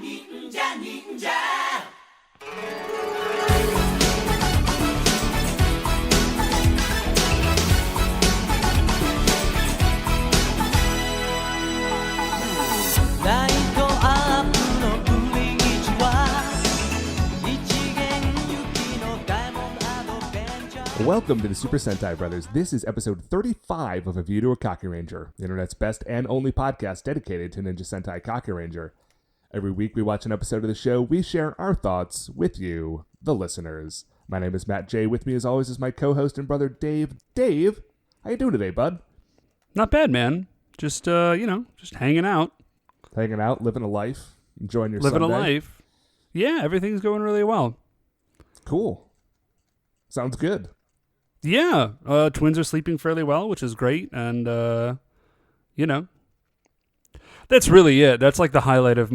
Welcome to the Super Sentai Brothers. This is episode 35 of A View to a Kakuranger, the internet's best and only podcast dedicated to Ninja Sentai Kakuranger. Every week we watch an episode of the show, we share our thoughts with you, the listeners. My name is Matt J. With me as always is my co-host and brother Dave. Dave, how you doing today, bud? Not bad, man. Just, just hanging out. Hanging out, living a life, enjoying your Living Sunday. a life. Yeah, everything's going really well. Cool. Sounds good. Yeah, twins are sleeping fairly well, which is great, and, that's really it. That's like the highlight of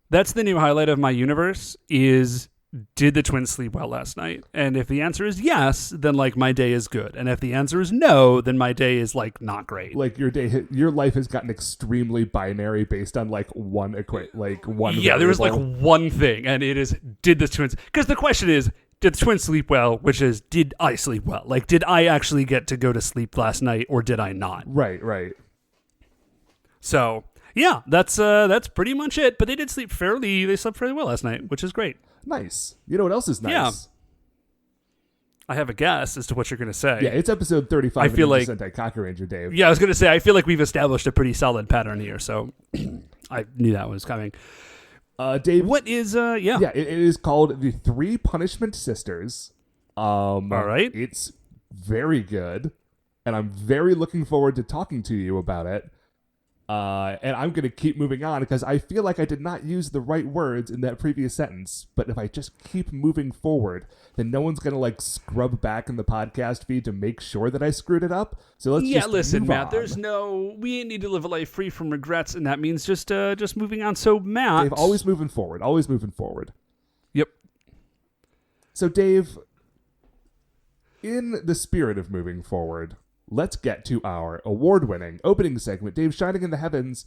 that's the new highlight of my universe is, did the twins sleep well last night? And if the answer is yes, then, like, my day is good. And if the answer is no, then my day is, like, not great. Like, your life has gotten extremely binary based on, like, one one Yeah, there was, like, variable. one thing, and it is, did the twins... Because the question is, did the twins sleep well, which is, did I sleep well? Like, did I actually get to go to sleep last night, or did I not? Right. So, yeah, that's pretty much it. But they slept fairly well last night, which is great. Nice. You know what else is nice? Yeah. I have a guess as to what you're going to say. Yeah, it's episode 35 I feel of like Sentai Kakuranger, Dave. Yeah, I was going to say, I feel like we've established a pretty solid pattern here, so I knew that was coming. Dave, what is, Yeah, it is called The Three Punishment Sisters. All right. It's very good, and I'm very looking forward to talking to you about it. And I'm going to keep moving on because I feel like I did not use the right words in that previous sentence. But if I just keep moving forward, then no one's going to like scrub back in the podcast feed to make sure that I screwed it up. So let's just listen, move Matt. on. We need to live a life free from regrets, and that means just moving on. So, Matt, Dave, always moving forward. Always moving forward. Yep. So, Dave, in the spirit of moving forward, let's get to our award-winning opening segment. Dave, Shining in the Heavens,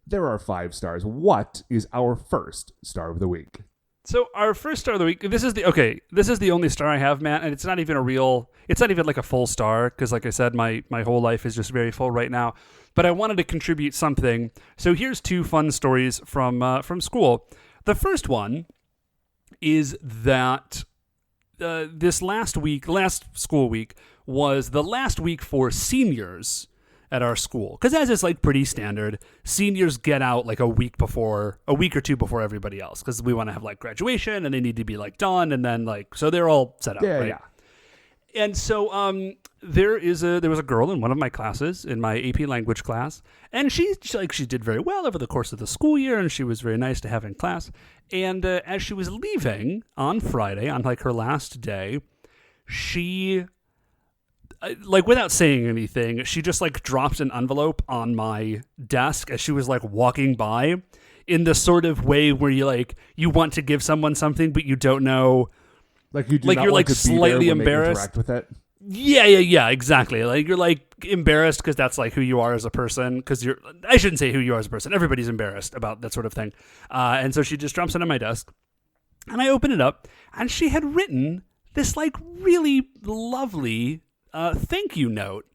there are 5 stars. What is our first star of the week? So our first star of the week, this is the only star I have, Matt, and it's not even like a full star, because like I said, my whole life is just very full right now. But I wanted to contribute something. So here's 2 fun stories from school. The first one is that this last school week, was the last week for seniors at our school. Because as is like pretty standard, seniors get out like a week or 2 before everybody else. Because we want to have like graduation and they need to be like done. And then like, so they're all set up. Right? Yeah. And so there was a girl in one of my classes, in my AP language class. And she did very well over the course of the school year. And she was very nice to have in class. And as she was leaving on Friday, on like her last day, she... like without saying anything, she just like dropped an envelope on my desk as she was like walking by, in the sort of way where you want to give someone something but you don't know, like you do like not you're want like to be slightly there when embarrassed. they interact with it. Yeah, exactly. Like you're like embarrassed because that's like who you are as a person. Because I shouldn't say who you are as a person. Everybody's embarrassed about that sort of thing. And so she just drops it on my desk, and I open it up, and she had written this like really lovely thank you note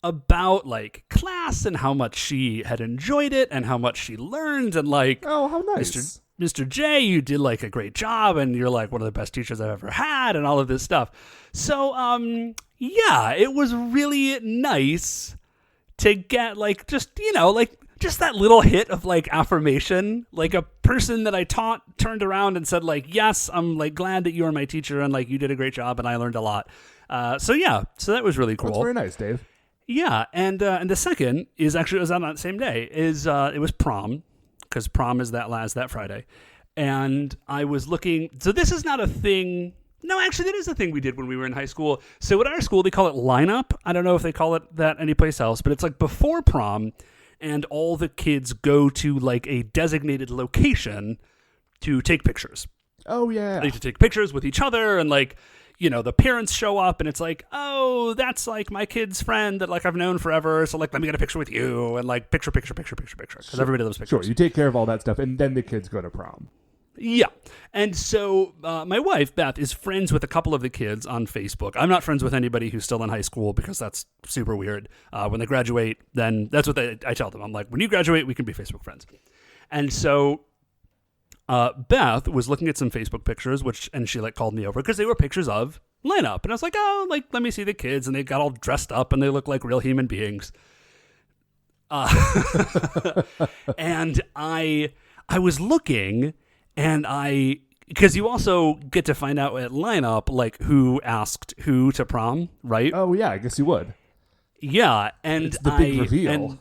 about like class and how much she had enjoyed it and how much she learned, and like, oh, how nice, Mr. J, you did like a great job and you're like one of the best teachers I've ever had, and all of this stuff. So yeah, it was really nice to get like just that little hit of like affirmation. Like a person that I taught turned around and said like, yes, I'm like glad that you are my teacher and like you did a great job and I learned a lot. So that was really cool. That's very nice, Dave. Yeah, and the second is actually, it was on that same day, it was prom, because prom is that Friday, and I was looking, so this is not a thing, no, actually that is a thing we did when we were in high school. So at our school, they call it lineup. I don't know if they call it that anyplace else, but it's like before prom, and all the kids go to like a designated location to take pictures. Oh, yeah. They to take pictures with each other, and like, the parents show up and it's like, oh, that's like my kid's friend that like I've known forever. So like, let me get a picture with you and like picture. Because everybody loves pictures. Sure, you take care of all that stuff and then the kids go to prom. Yeah. And so my wife, Beth, is friends with a couple of the kids on Facebook. I'm not friends with anybody who's still in high school because that's super weird. When they graduate, then that's what I tell them. I'm like, when you graduate, we can be Facebook friends. And so Beth was looking at some Facebook pictures, and she like called me over because they were pictures of Lineup. And I was like, oh, like, let me see the kids. And they got all dressed up and they look like real human beings. And I was looking, and because you also get to find out at Lineup, like, who asked who to prom, right? Oh, yeah, I guess you would. Yeah, and it's the big reveal.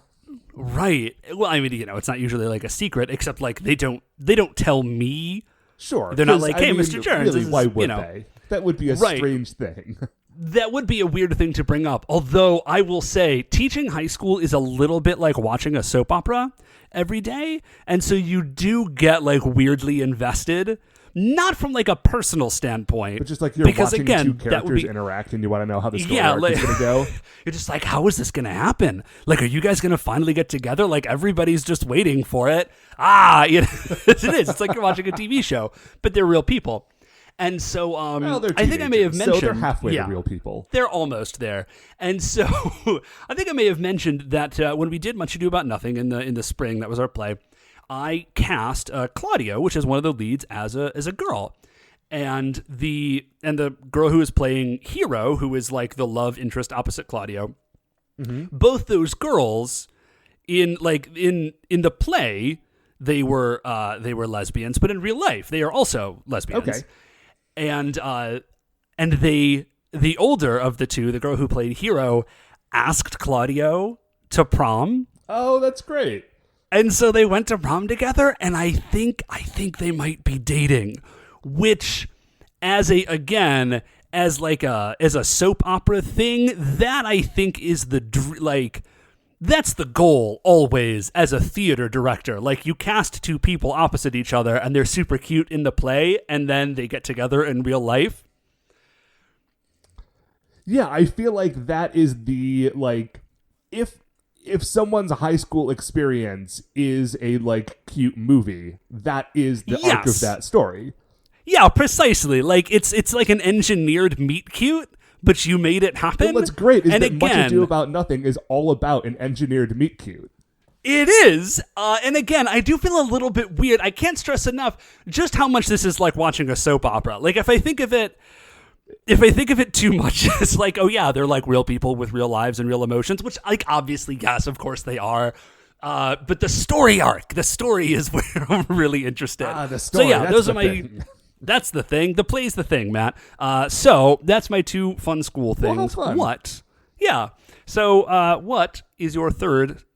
Right. Well, I mean, it's not usually like a secret, except like they don't tell me. Sure. They're not like, hey, Mr. Jones. Really, why would they? That would be a strange thing. That would be a weird thing to bring up. Although I will say, teaching high school is a little bit like watching a soap opera every day. And so you do get like weirdly invested. Not from like a personal standpoint, but just like you're watching two characters interact and you want to know how the story arc is going to go. You're just like, how is this going to happen? Like, are you guys going to finally get together? Like, everybody's just waiting for it. It is. It's like you're watching a TV show, but they're real people. And so I think I may have mentioned... So they're halfway to real people. They're almost there. And so I think I may have mentioned that when we did Much Ado About Nothing in the spring, that was our play, I cast Claudio, which is one of the leads, as a girl, and the girl who is playing Hiro, who is like the love interest opposite Claudio. Mm-hmm. Both those girls in the play they were lesbians, but in real life they are also lesbians. Okay, and the older of the two, the girl who played Hiro, asked Claudio to prom. Oh, that's great. And so they went to prom together, and I think they might be dating, which as a soap opera thing, that I think is that's the goal always as a theater director. Like, you cast two people opposite each other and they're super cute in the play, and then they get together in real life. Yeah, I feel like that is the, like, if someone's high school experience is a like cute movie, that is the arc of that story. Yeah, precisely. Like, it's like an engineered meet cute, but you made it happen. Well, what's great is that Much Ado About Nothing is all about an engineered meet cute. It is. And again, I do feel a little bit weird. I can't stress enough just how much this is like watching a soap opera. Like, if I think of it too much, it's like, oh yeah, they're like real people with real lives and real emotions, which, like, obviously, yes, of course they are. But the story is where I'm really interested. The story. So yeah, those are my. That's the thing. The play's the thing, Matt. So that's my two fun school things. Well, what? Yeah. So what is your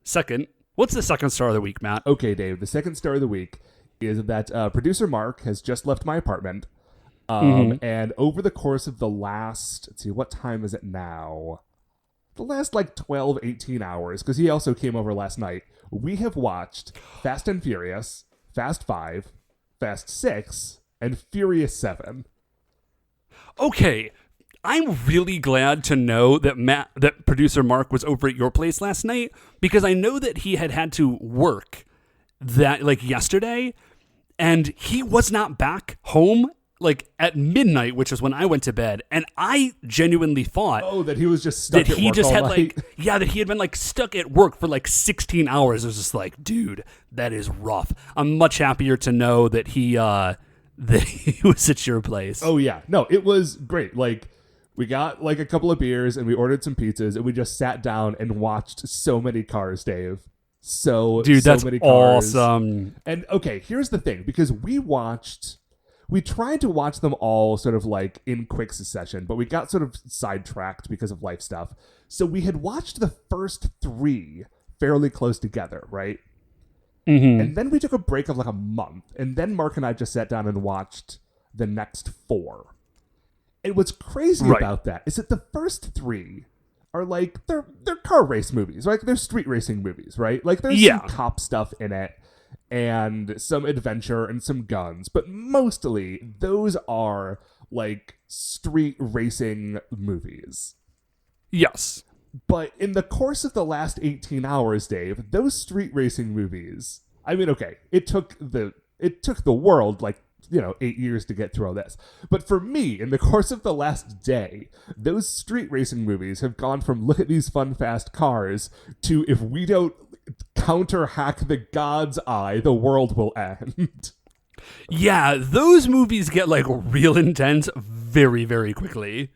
second? What's the second star of the week, Matt? Okay, Dave. The second star of the week is that producer Mark has just left my apartment. And over the course of the last, let's see, what time is it now? The last, like, 12, 18 hours, because he also came over last night, we have watched Fast and Furious, Fast 5, Fast 6, and Furious 7. Okay, I'm really glad to know that producer Mark was over at your place last night, because I know that he had to work that, like, yesterday, and he was not back home like at midnight, which is when I went to bed, and I genuinely thought that he was just stuck at work all night. That he had been like stuck at work for like 16 hours. It was just like, dude, that is rough. I'm much happier to know that he was at your place. Oh yeah, no, it was great. Like, we got like a couple of beers and we ordered some pizzas and we just sat down and watched so many cars, Dave. Dude, that's many cars. Awesome. And okay, here's the thing, because we tried to watch them all sort of like in quick succession, but we got sort of sidetracked because of life stuff. So we had watched the first 3 fairly close together, right? Mm-hmm. And then we took a break of like a month. And then Mark and I just sat down and watched the next 4. And what's crazy about that is that the first 3 are like, they're car race movies, right? They're street racing movies, right? Like, there's some cop stuff in it. and some adventure and some guns, but mostly those are like street racing movies. Yes. But in the course of the last 18 hours, Dave, those street racing movies, I mean, okay, it took the world like 8 years to get through all this. But for me, in the course of the last day, those street racing movies have gone from look at these fun, fast cars to if we don't counter-hack the God's eye, the world will end. Yeah, those movies get like real intense very, very quickly.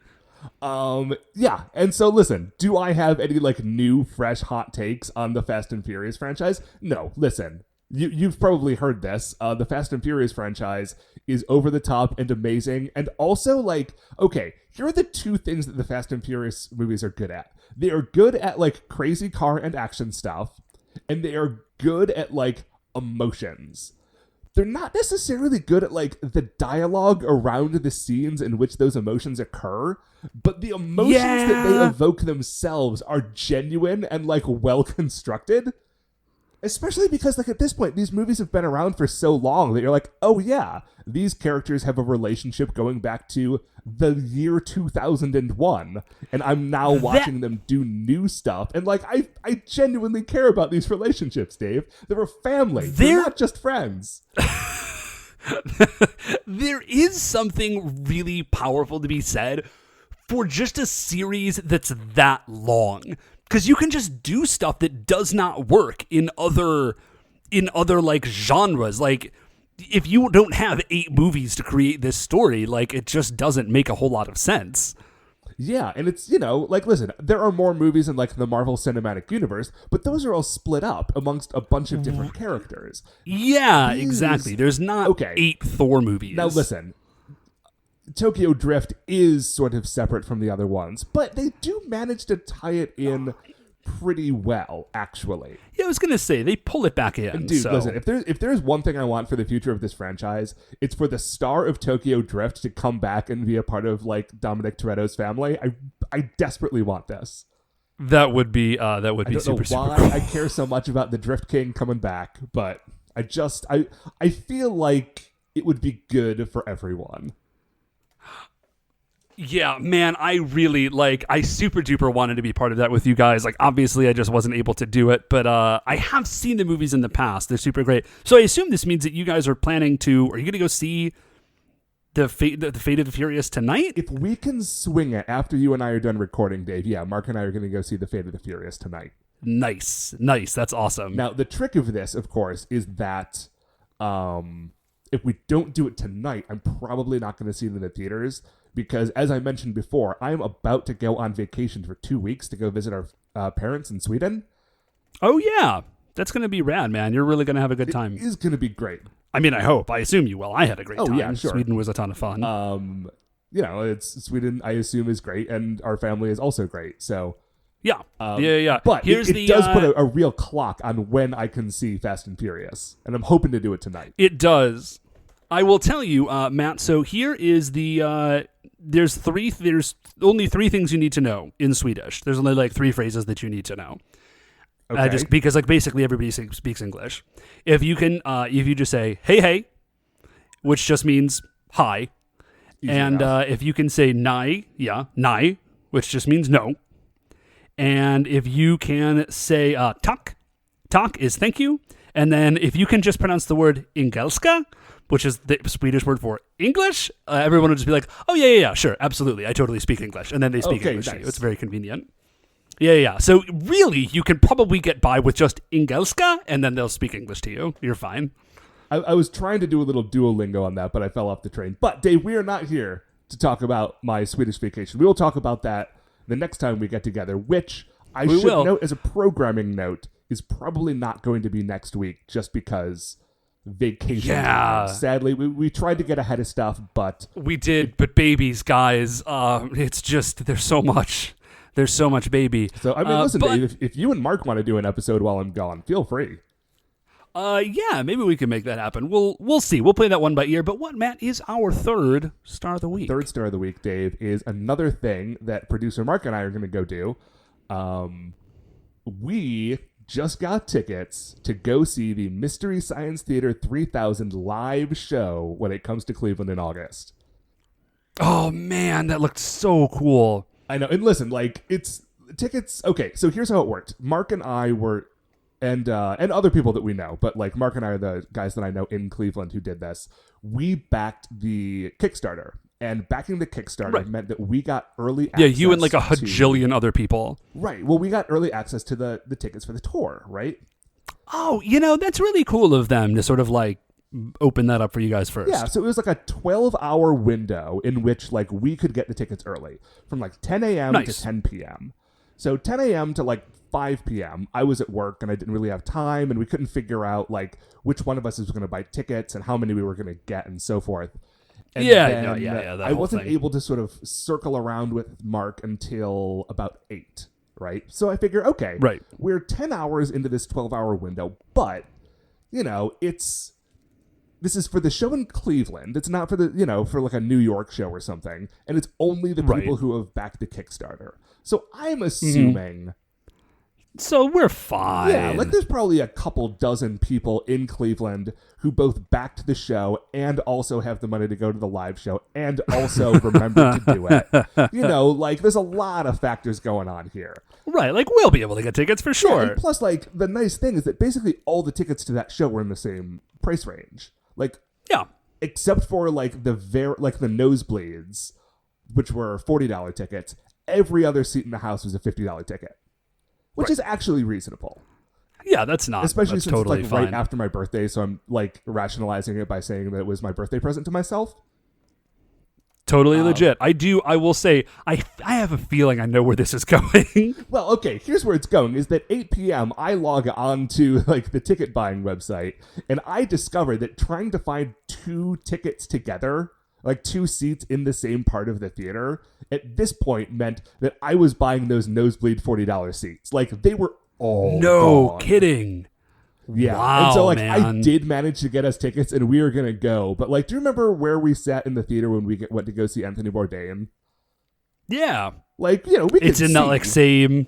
Yeah, and so listen, do I have any like new, fresh, hot takes on the Fast and Furious franchise? No, listen. You've probably heard this. The Fast and Furious franchise is over the top and amazing. And also, like, okay, here are the two things that the Fast and Furious movies are good at. They are good at, like, crazy car and action stuff. And they are good at, like, emotions. They're not necessarily good at, like, the dialogue around the scenes in which those emotions occur. But the emotions that they evoke themselves are genuine and, like, well-constructed. Especially because, like, at this point, these movies have been around for so long that you're like, oh, yeah, these characters have a relationship going back to the year 2001, and I'm now watching them do new stuff. And, like, I genuinely care about these relationships, Dave. They're a family. They're not just friends. There is something really powerful to be said for just a series that's that long. Because you can just do stuff that does not work in other like genres. Like, if you don't have 8 movies to create this story, like, it just doesn't make a whole lot of sense. Yeah, and it's, like, listen, there are more movies in, like, the Marvel Cinematic Universe, but those are all split up amongst a bunch of different characters. Yeah, exactly. There's not 8 Thor movies. Now, listen. Tokyo Drift is sort of separate from the other ones, but they do manage to tie it in pretty well, actually. Yeah, I was going to say, they pull it back in. And dude, listen, if there's one thing I want for the future of this franchise, it's for the star of Tokyo Drift to come back and be a part of, like, Dominic Toretto's family. I desperately want this. That would be super, I don't know why cool. I care so much about the Drift King coming back, but I feel like it would be good for everyone. Yeah, man, I super duper wanted to be part of that with you guys. Like, obviously, I just wasn't able to do it, but I have seen the movies in the past. They're super great. So I assume this means that you guys are planning to, are you going to go see the Fate of the Furious tonight? If we can swing it after you and I are done recording, Dave, yeah, Mark and I are going to go see the Fate of the Furious tonight. Nice. That's awesome. Now, the trick of this, of course, is that if we don't do it tonight, I'm probably not going to see it in the theaters. Because, as I mentioned before, I'm about to go on vacation for 2 weeks to go visit our parents in Sweden. Oh, yeah. That's going to be rad, man. You're really going to have a good time. It is going to be great. I mean, I hope. I assume you will. I had a great time. Yeah, sure. Sweden was a ton of fun. It's Sweden, I assume, is great, and our family is also great. So, yeah. But it does put a real clock on when I can see Fast and Furious, and I'm hoping to do it tonight. It does. I will tell you, Matt, so here is the... There's only 3 things you need to know in Swedish. There's only like 3 phrases that you need to know. Okay. Just because like basically everybody speaks English. If you just say hey, which just means hi, easy and if you can say nej, which just means no, and if you can say tack is thank you, and then if you can just pronounce the word engelska, which is the Swedish word for English, everyone will just be like, oh, yeah, sure, absolutely, I totally speak English. And then they speak English to you. It's very convenient. Yeah. So really, you can probably get by with just Engelska, and then they'll speak English to you. You're fine. I was trying to do a little Duolingo on that, but I fell off the train. But, Dave, we are not here to talk about my Swedish vacation. We will talk about that the next time we get together, which I should note as a programming note is probably not going to be next week just because... vacation time. Sadly, we tried to get ahead of stuff, but we did. But babies, guys, it's just there's so much baby. So I mean, listen, Dave, if you and Mark want to do an episode while I'm gone, feel free. Yeah, maybe we can make that happen. We'll see. We'll play that one by ear. But what, Matt, is our third star of the week? Third star of the week, Dave, is another thing that producer Mark and I are going to go do. We just got tickets to go see the Mystery Science Theater 3000 live show when it comes to Cleveland in August. Oh, man, that looked so cool. I know. And listen, like, it's tickets. Okay, so here's how it worked. Mark and I were, and other people that we know, but like Mark and I are the guys that I know in Cleveland who did this. We backed the Kickstarter. And backing the Kickstarter meant that we got early access. Yeah, you and like a bajillion other people. Right. Well, we got early access to the tickets for the tour, right? Oh, that's really cool of them to sort of like open that up for you guys first. Yeah, so it was like a 12-hour window in which like we could get the tickets early from like 10 a.m. to 10 p.m. So 10 a.m. to like 5 p.m. I was at work and I didn't really have time and we couldn't figure out like which one of us was going to buy tickets and how many we were going to get and so forth. And I wasn't able to sort of circle around with Mark until about 8, right? So I figure, okay, we're 10 hours into this 12-hour window, but, this is for the show in Cleveland. It's not for for like a New York show or something. And it's only the people who have backed the Kickstarter. So I'm assuming... So we're fine. Yeah, like there's probably a couple dozen people in Cleveland who both backed the show and also have the money to go to the live show and also remember to do it. Like there's a lot of factors going on here. Right, like we'll be able to get tickets for sure. Yeah, and plus, like the nice thing is that basically all the tickets to that show were in the same price range. Like, except for like the nosebleeds, which were $40 tickets. Every other seat in the house was a $50 ticket. Which is actually reasonable. Yeah, that's not. Especially since totally it's like fine. right after my birthday, so I'm like rationalizing it by saying that it was my birthday present to myself. Totally legit. I will say, I have a feeling I know where this is going. Well, okay, here's where it's going, is that 8 p.m. I log on to like the ticket buying website, and I discovered that trying to find 2 tickets together, like 2 seats in the same part of the theater, at this point meant that I was buying those nosebleed $40 seats. Like, they were all gone. Kidding. Yeah. Wow, and so, like, man. I did manage to get us tickets, and we were going to go. But, like, do you remember where we sat in the theater when we went to go see Anthony Bourdain? Yeah. Like, we could It's in that, like, same...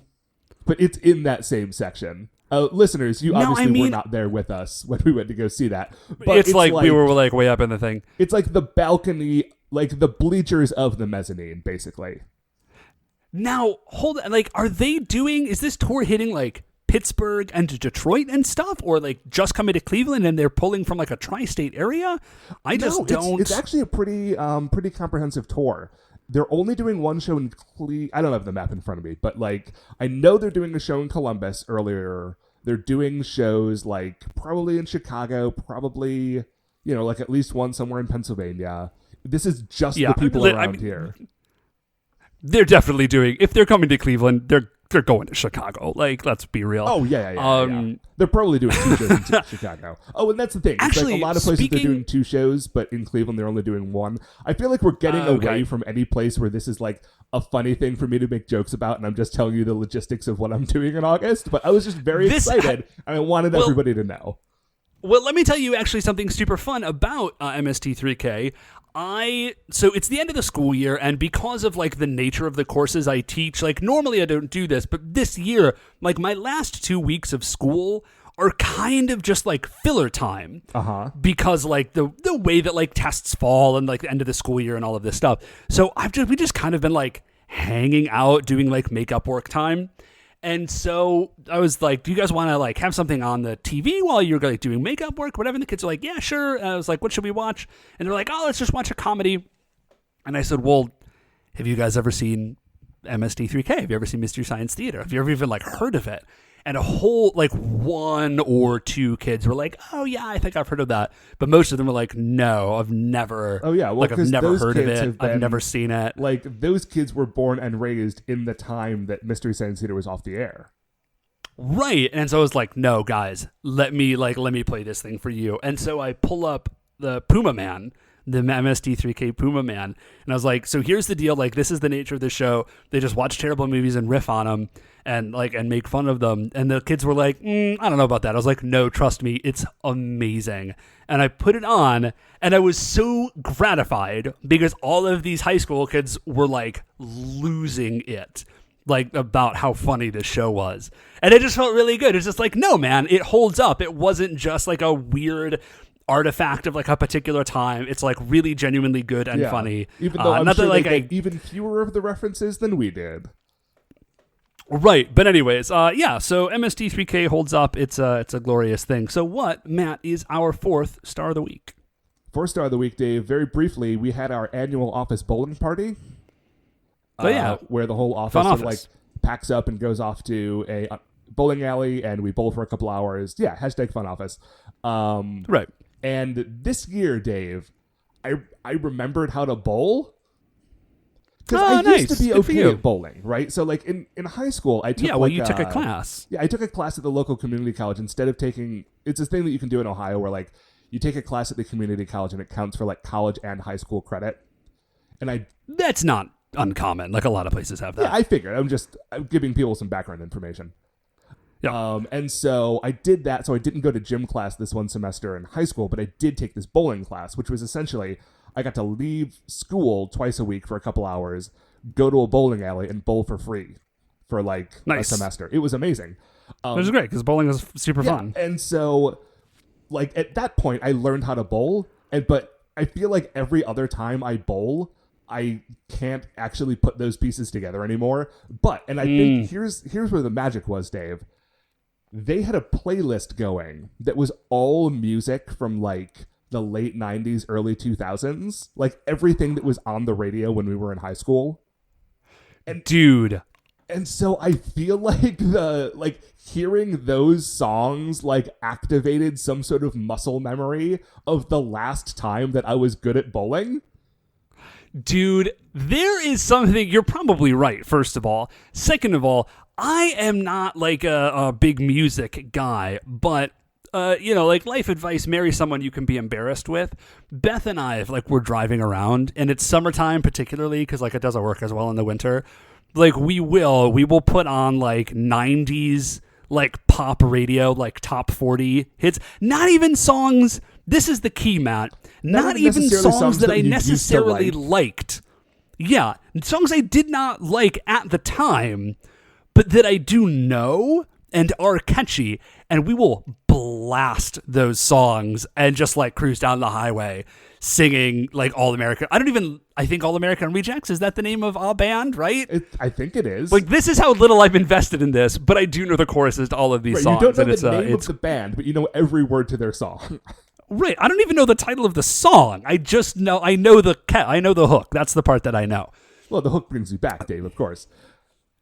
But it's in that same section. Listeners, you obviously were not there with us when we went to go see that. But it's like we were like way up in the thing. It's like the balcony, like the bleachers of the mezzanine, basically. Now, hold on. Like, is this tour hitting like Pittsburgh and Detroit and stuff? Or like just coming to Cleveland and they're pulling from like a tri-state area? It's actually a pretty comprehensive tour. They're only doing one show in I don't have the map in front of me, but like I know they're doing a show in Columbus earlier. They're doing shows like probably in Chicago, probably like at least one somewhere in Pennsylvania. This is just the people around here. They're definitely doing. If they're coming to Cleveland, they're going to Chicago. Like, let's be real. Oh yeah. They're probably doing 2 shows in Chicago. Oh, and that's the thing. Actually, it's like a lot of places they're doing 2 shows, but in Cleveland they're only doing 1. I feel like we're getting away from any place where this is like a funny thing for me to make jokes about, and I'm just telling you the logistics of what I'm doing in August. But I was just very excited, and I wanted everybody to know. Well, let me tell you actually something super fun about MST3K. So it's the end of the school year, and because of like the nature of the courses I teach, like normally I don't do this, but this year, like my last 2 weeks of school are kind of just like filler time. Because like the way that like tests fall and like the end of the school year and all of this stuff. So we just kind of been like hanging out, doing like makeup work time. And so I was like, do you guys want to like have something on the TV while you're like doing makeup work, whatever? And the kids are like, yeah, sure. And I was like, what should we watch? And they're like, oh, let's just watch a comedy. And I said, well, have you guys ever seen MST3K? Have you ever seen Mystery Science Theater? Have you ever even like heard of it? And a whole like 1 or 2 kids were like, oh yeah, I think I've heard of that. But most of them were like, no, I've never. Oh yeah, well, like I've never heard of it. I've never seen it. Like those kids were born and raised in the time that Mystery Science Theater was off the air. Right. And so I was like, no, guys, let me play this thing for you. And so I pull up the Puma Man, the MST3K Puma Man. And I was like, so here's the deal. Like, this is the nature of the show. They just watch terrible movies and riff on them and make fun of them. And the kids were like, I don't know about that. I was like, no, trust me. It's amazing. And I put it on and I was so gratified because all of these high school kids were like losing it. like about how funny this show was. And it just felt really good. It's just like, no, man, it holds up. It wasn't just like a weird artifact of like a particular time. It's like really genuinely good and funny. Even though I'm sure they get even fewer of the references than we did. Right, but anyways, so MST3K holds up. It's a glorious thing. So what, Matt, is our fourth star of the week? Fourth star of the week, Dave. Very briefly, we had our annual office bowling party. Where the whole office sort of like packs up and goes off to a bowling alley, and we bowl for a couple hours. Yeah, hashtag fun office. Right. And this year, Dave, I remembered how to bowl. Because I used to be okay at bowling, right? So, like, in high school, I took you took a class. Yeah, I took a class at the local community college instead of taking... It's this thing that you can do in Ohio where, like, you take a class at the community college and it counts for, like, college and high school credit. And That's not uncommon. Like, a lot of places have that. Yeah, I figured. I'm giving people some background information. Yeah. And so I did that. So I didn't go to gym class this one semester in high school, but I did take this bowling class, which was essentially... I got to leave school twice a week for a couple hours, go to a bowling alley, and bowl for free for like a semester. It was amazing. It was great because bowling was super fun. And so, like at that point, I learned how to bowl. But I feel like every other time I bowl, I can't actually put those pieces together anymore. I think here's where the magic was, Dave. They had a playlist going that was all music from like the late 90s, early 2000s, like everything that was on the radio when we were in high school. And so I feel like hearing those songs like activated some sort of muscle memory of the last time that I was good at bowling. Dude, there is something, you're probably right, first of all. Second of all, I am not like a big music guy, but like life advice, marry someone you can be embarrassed with. Beth and I, if like we're driving around and it's summertime particularly, because like it doesn't work as well in the winter, like we will put on like 90s like pop radio, like top 40 hits. Not even songs, this is the key, Matt, not even songs that I necessarily liked. Yeah, songs I did not like at the time, but that I do know and are catchy, and we will blast those songs and just like cruise down the highway singing like All American. I think All American Rejects, is that the name of a band, right? I think it is. Like, this is how little I've invested in this, but I do know the choruses to all of these songs. You don't know the name of the band, but you know every word to their song. Right. I don't even know the title of the song. I just know I know the hook. That's the part that I know. Well, the hook brings you back, Dave, of course.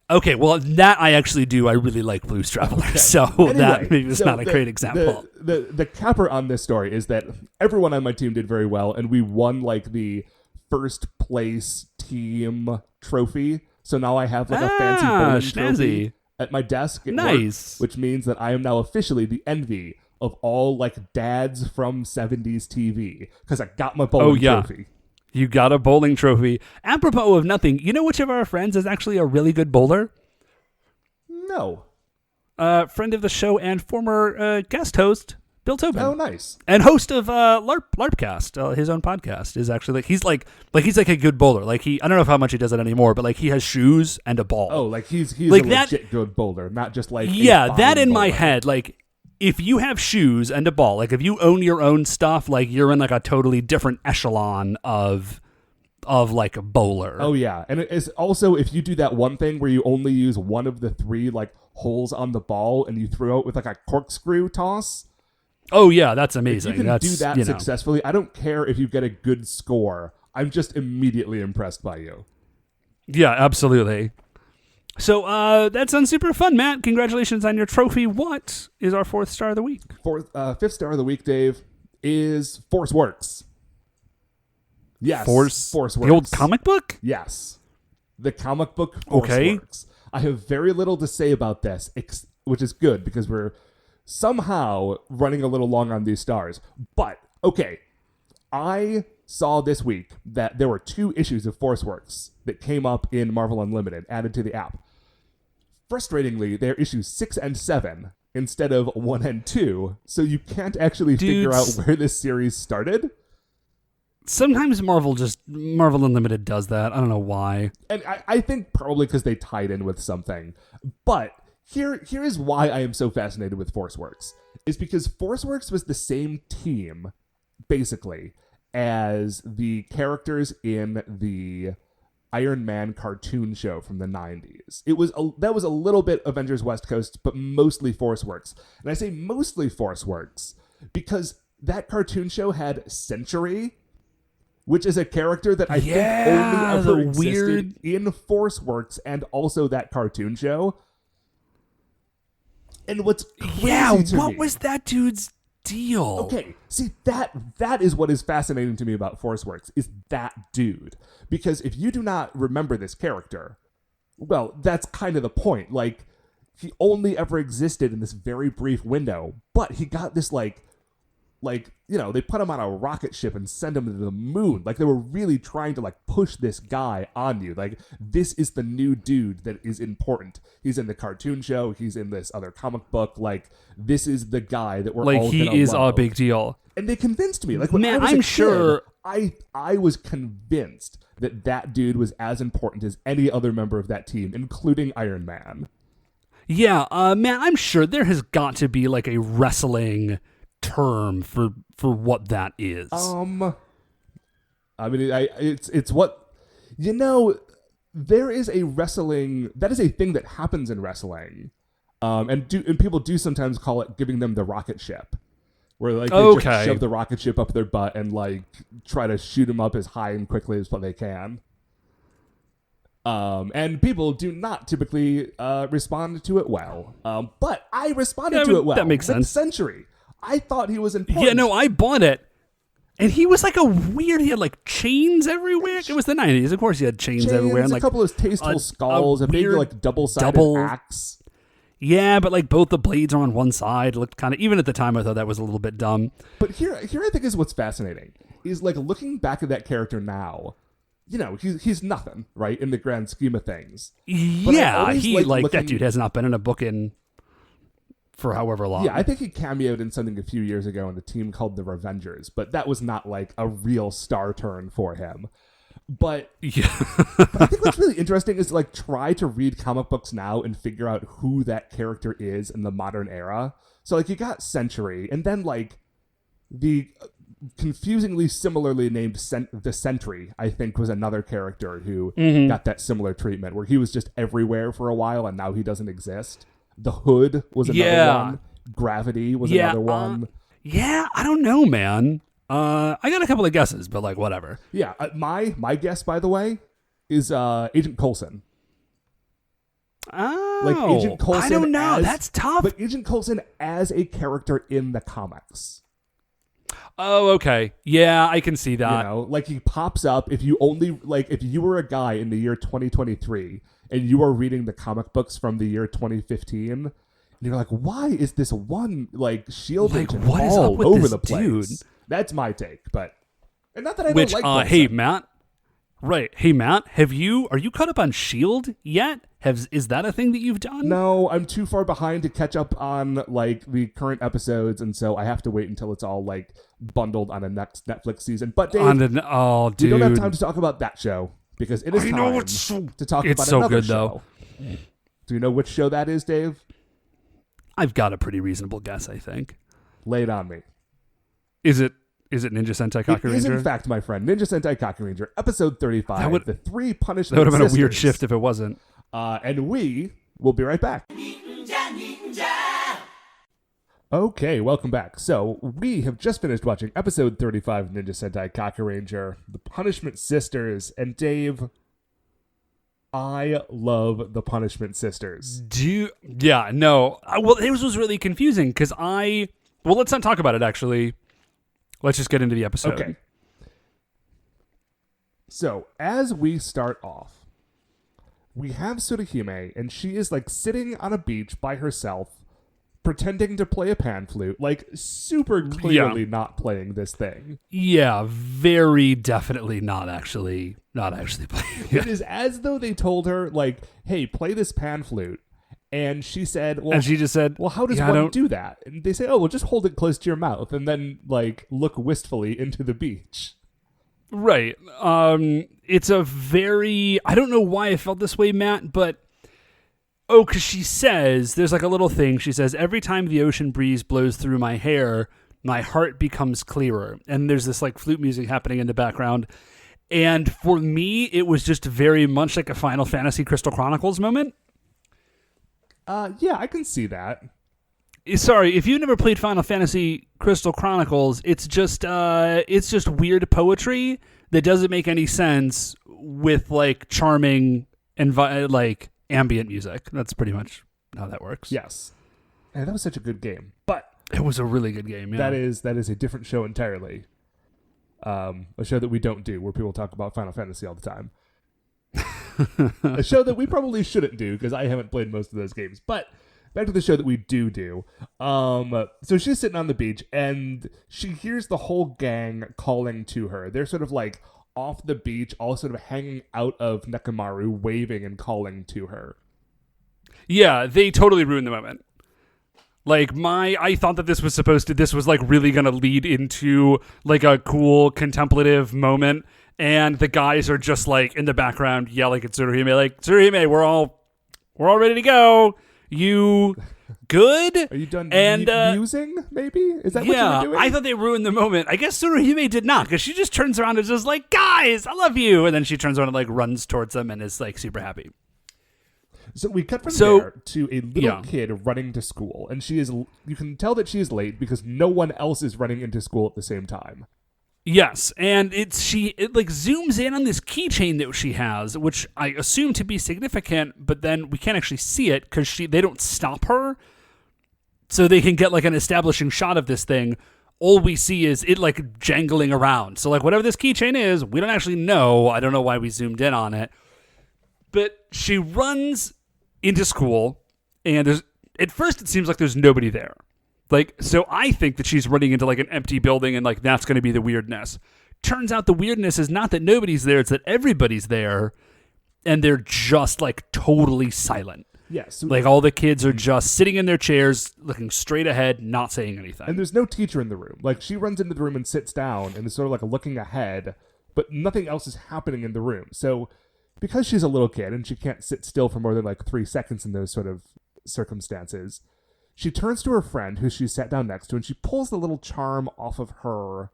Okay, well, that I actually do. I really like Blues Traveler, so anyway, that maybe is not a great example. The capper on this story is that everyone on my team did very well, and we won like the first place team trophy. So now I have like a fancy bowling trophy at my desk at work, which means that I am now officially the envy of all like dads from 70s TV because I got my bowling trophy. You got a bowling trophy. Apropos of nothing, you know which of our friends is actually a really good bowler? No. Friend of the show and former guest host, Bill Tobin. Oh, nice. And host of LARPcast, his own podcast, is actually he's like a good bowler. Like I don't know how much he does it anymore, but like he has shoes and a ball. Oh, like he's like a legit good bowler, not just like that in my head, like. If you have shoes and a ball, like if you own your own stuff, like you're in like a totally different echelon of like a bowler. Oh yeah, and it's also if you do that one thing where you only use one of the three like holes on the ball and you throw it with like a corkscrew toss. Oh yeah, that's amazing. If you can do that successfully, I don't care if you get a good score. I'm just immediately impressed by you. Yeah, absolutely. So that sounds super fun, Matt. Congratulations on your trophy. What is our fourth star of the week? Fifth star of the week, Dave, is Force Works. Yes, Force Works. The old comic book? Yes, the comic book Force Works. I have very little to say about this, which is good because we're somehow running a little long on these stars. But, okay, I saw this week that there were 2 issues of Force Works that came up in Marvel Unlimited, added to the app. Frustratingly, they're issues 6 and 7 instead of 1 and 2, so you can't actually figure out where this series started. sometimes Marvel Unlimited does that. I don't know why. And I think probably because they tied in with something. But here is why I am so fascinated with ForceWorks. Is because ForceWorks was the same team, basically, as the characters in the Iron Man cartoon show from the 90s. That was a little bit Avengers West Coast, but mostly ForceWorks. And I say mostly ForceWorks because that cartoon show had Century, which is a character that I think only ever existed in ForceWorks and also that cartoon show. And what's crazy to what me, was that dude's deal? Okay, see, that is what is fascinating to me about ForceWorks, is that dude. Because if you do not remember this character, well, that's kind of the point. Like, he only ever existed in this very brief window, but he got this, like, they put him on a rocket ship and sent him to the moon. Like, they were really trying to, like, push this guy on you. Like, this is the new dude that is important. He's in the cartoon show. He's in this other comic book. Like, this is the guy that we're all gonna he is love. a big deal. And they convinced me. Like, when I was a kid, I was convinced that dude was as important as any other member of that team, including Iron Man. Yeah, man, I'm sure there has got to be, like, a wrestling term for what that is. I mean, it's what, there is a wrestling, that is a thing that happens in wrestling, and people do sometimes call it giving them the rocket ship, where like they just shove the rocket ship up their butt and like try to shoot them up as high and quickly as they can. And people do not typically respond to it well. But I responded to it well. That makes sense. Century. I thought he was important. Yeah, no, I bought it. And he was like he had like chains everywhere. It was the 90s. Of course he had chains everywhere. And, like, a couple of tasteful skulls, a big like double-sided axe. Yeah, but like both the blades are on one side. It looked kind of, even at the time I thought that was a little bit dumb. But here I think is what's fascinating. Is like looking back at that character now, he's nothing, right, in the grand scheme of things. Yeah, that dude has not been in a book for however long. Yeah, I think he cameoed in something a few years ago in a team called the Revengers, but that was not like a real star turn for him. But, but I think what's really interesting is to like try to read comic books now and figure out who that character is in the modern era. So like you got Century, and then like the confusingly similarly named the Sentry, I think, was another character who got that similar treatment, where he was just everywhere for a while and now he doesn't exist. The Hood was another one. Gravity was another one. I don't know, man. I got a couple of guesses, but like whatever. Yeah, my guess, by the way, is Agent Coulson. Oh, like Agent Coulson. I don't know. That's tough. But Agent Coulson as a character in the comics. Oh, okay. Yeah, I can see that. Like he pops up if you were a guy in the year 2023 and you are reading the comic books from the year 2015, and you're like, why is this one like shield agent all over the place? Dude? That's my take, and not that I don't like Coulson. Hey Matt. Right. Hey Matt, are you caught up on SHIELD yet? Is that a thing that you've done? No, I'm too far behind to catch up on like the current episodes, and so I have to wait until it's all like bundled on a next Netflix season. But Dave, dude, we don't have time to talk about that show because it is time to talk about another show. Do you know which show that is, Dave? I've got a pretty reasonable guess, I think. Lay it on me. Is it Ninja Sentai Kakuranger? It is, in fact, my friend, Ninja Sentai Kakuranger, episode 35, the 3 punishment That would have been sisters. a weird shift if it wasn't. And we will be right back. Okay, welcome back. So, we have just finished watching episode 35 of Ninja Sentai Kakuranger, the Punishment Sisters, and Dave, I love the Punishment Sisters. Yeah, no. Well, it was really confusing because let's not talk about it, actually. Let's just get into the episode. Okay. So, as we start off, we have Tsuruhime, and she is like sitting on a beach by herself, pretending to play a pan flute, like super clearly not playing this thing. Yeah, very definitely not actually playing. It is as though they told her, like, hey, play this pan flute. And she said, well, and she just said, well, how does one do that? And they say, oh, well, just hold it close to your mouth and then like look wistfully into the beach. Right. It's a very, I don't know why I felt this way, Matt, but because she says, there's like a little thing. She says, every time the ocean breeze blows through my hair, my heart becomes clearer. And there's this like flute music happening in the background. And for me, it was just very much like a Final Fantasy Crystal Chronicles moment. Yeah, I can see that. Sorry, if you've never played Final Fantasy Crystal Chronicles, it's just weird poetry that doesn't make any sense with like charming and like ambient music. That's pretty much how that works. Yes. And that was such a good game. But it was a really good game, yeah. That is a different show entirely. A show that we don't do, where people talk about Final Fantasy all the time. A show that we probably shouldn't do, because I haven't played most of those games. But back to the show that we do. So she's sitting on the beach, and she hears the whole gang calling to her. They're sort of like off the beach, all sort of hanging out of Nekomaru, waving and calling to her. Yeah, they totally ruined the moment. Like I thought that this was like really going to lead into like a cool contemplative moment. And the guys are just like in the background yelling at Tsuruhime, like, Tsuruhime, we're all ready to go. You good? Are you done musing, maybe? Is that what you were doing? I thought they ruined the moment. I guess Tsuruhime did not, because she just turns around and is just like, guys, I love you. And then she turns around and like runs towards them and is like super happy. So we cut from there to a little kid running to school, and you can tell that she is late because no one else is running into school at the same time. Yes, and it like zooms in on this keychain that she has, which I assume to be significant, but then we can't actually see it because they don't stop her, so they can get like an establishing shot of this thing. All we see is it like jangling around. So like whatever this keychain is, we don't actually know. I don't know why we zoomed in on it, but she runs into school, and at first it seems like there's nobody there. Like, so I think that she's running into like an empty building, and like that's going to be the weirdness. Turns out the weirdness is not that nobody's there, it's that everybody's there, and they're just like totally silent. Yes. Like all the kids are just sitting in their chairs, looking straight ahead, not saying anything. And there's no teacher in the room. Like she runs into the room and sits down and is sort of like looking ahead, but nothing else is happening in the room. So because she's a little kid and she can't sit still for more than like 3 seconds in those sort of circumstances, she turns to her friend who she sat down next to, and she pulls the little charm off of her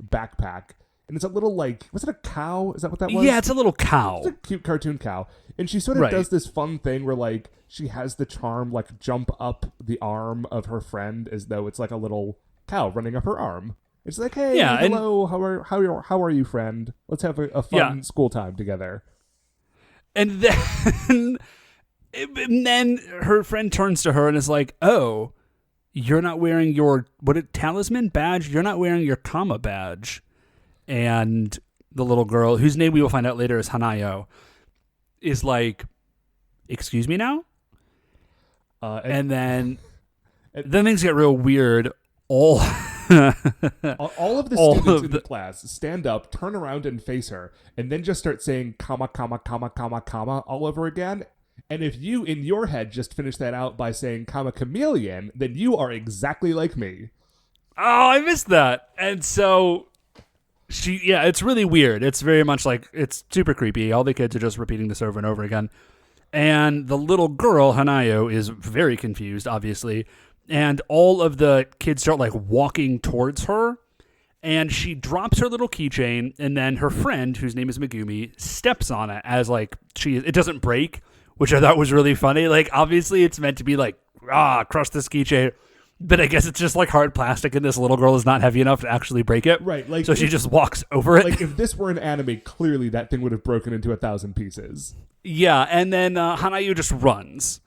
backpack. And it's a little like, was it a cow? Is that what that was? Yeah, it's a little cow. It's a cute cartoon cow. And she sort of does this fun thing where like she has the charm like jump up the arm of her friend as though it's like a little cow running up her arm. It's like, hey, hello, how are you, friend? Let's have a fun school time together. And then her friend turns to her and is like, oh, you're not wearing your talisman badge? You're not wearing your Kama badge. And the little girl, whose name we will find out later is Hanayo, is like, excuse me now? And then things get real weird. All of the students in the class stand up, turn around and face her, and then just start saying comma, comma, comma, comma, comma all over again. And if you, in your head, just finish that out by saying comma chameleon, then you are exactly like me. Oh, I missed that. And so it's really weird. It's very much like, it's super creepy. All the kids are just repeating this over and over again. And the little girl, Hanayo, is very confused, obviously. And all of the kids start like walking towards her, and she drops her little keychain, and then her friend, whose name is Megumi, steps on it as like it doesn't break, which I thought was really funny. Like obviously it's meant to be like, crush this keychain, but I guess it's just like hard plastic, and this little girl is not heavy enough to actually break it. Right. Like so she just walks over it. Like if this were an anime, clearly that thing would have broken into 1,000 pieces. Yeah, and then Hanayo just runs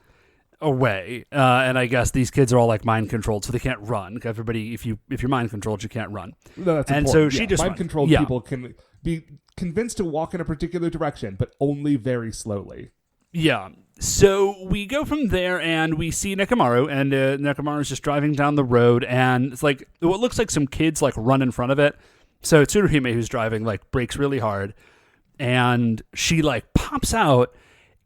away, and I guess these kids are all like mind controlled, so they can't run. Everybody, if you're mind controlled, you can't run. No, that's and important. So she just mind controlled people can be convinced to walk in a particular direction, but only very slowly. Yeah. So we go from there, and we see Nekomaru, and Nekomaru's just driving down the road, and it's like what looks like some kids like run in front of it. So Tsuruhime, who's driving, like brakes really hard, and she like pops out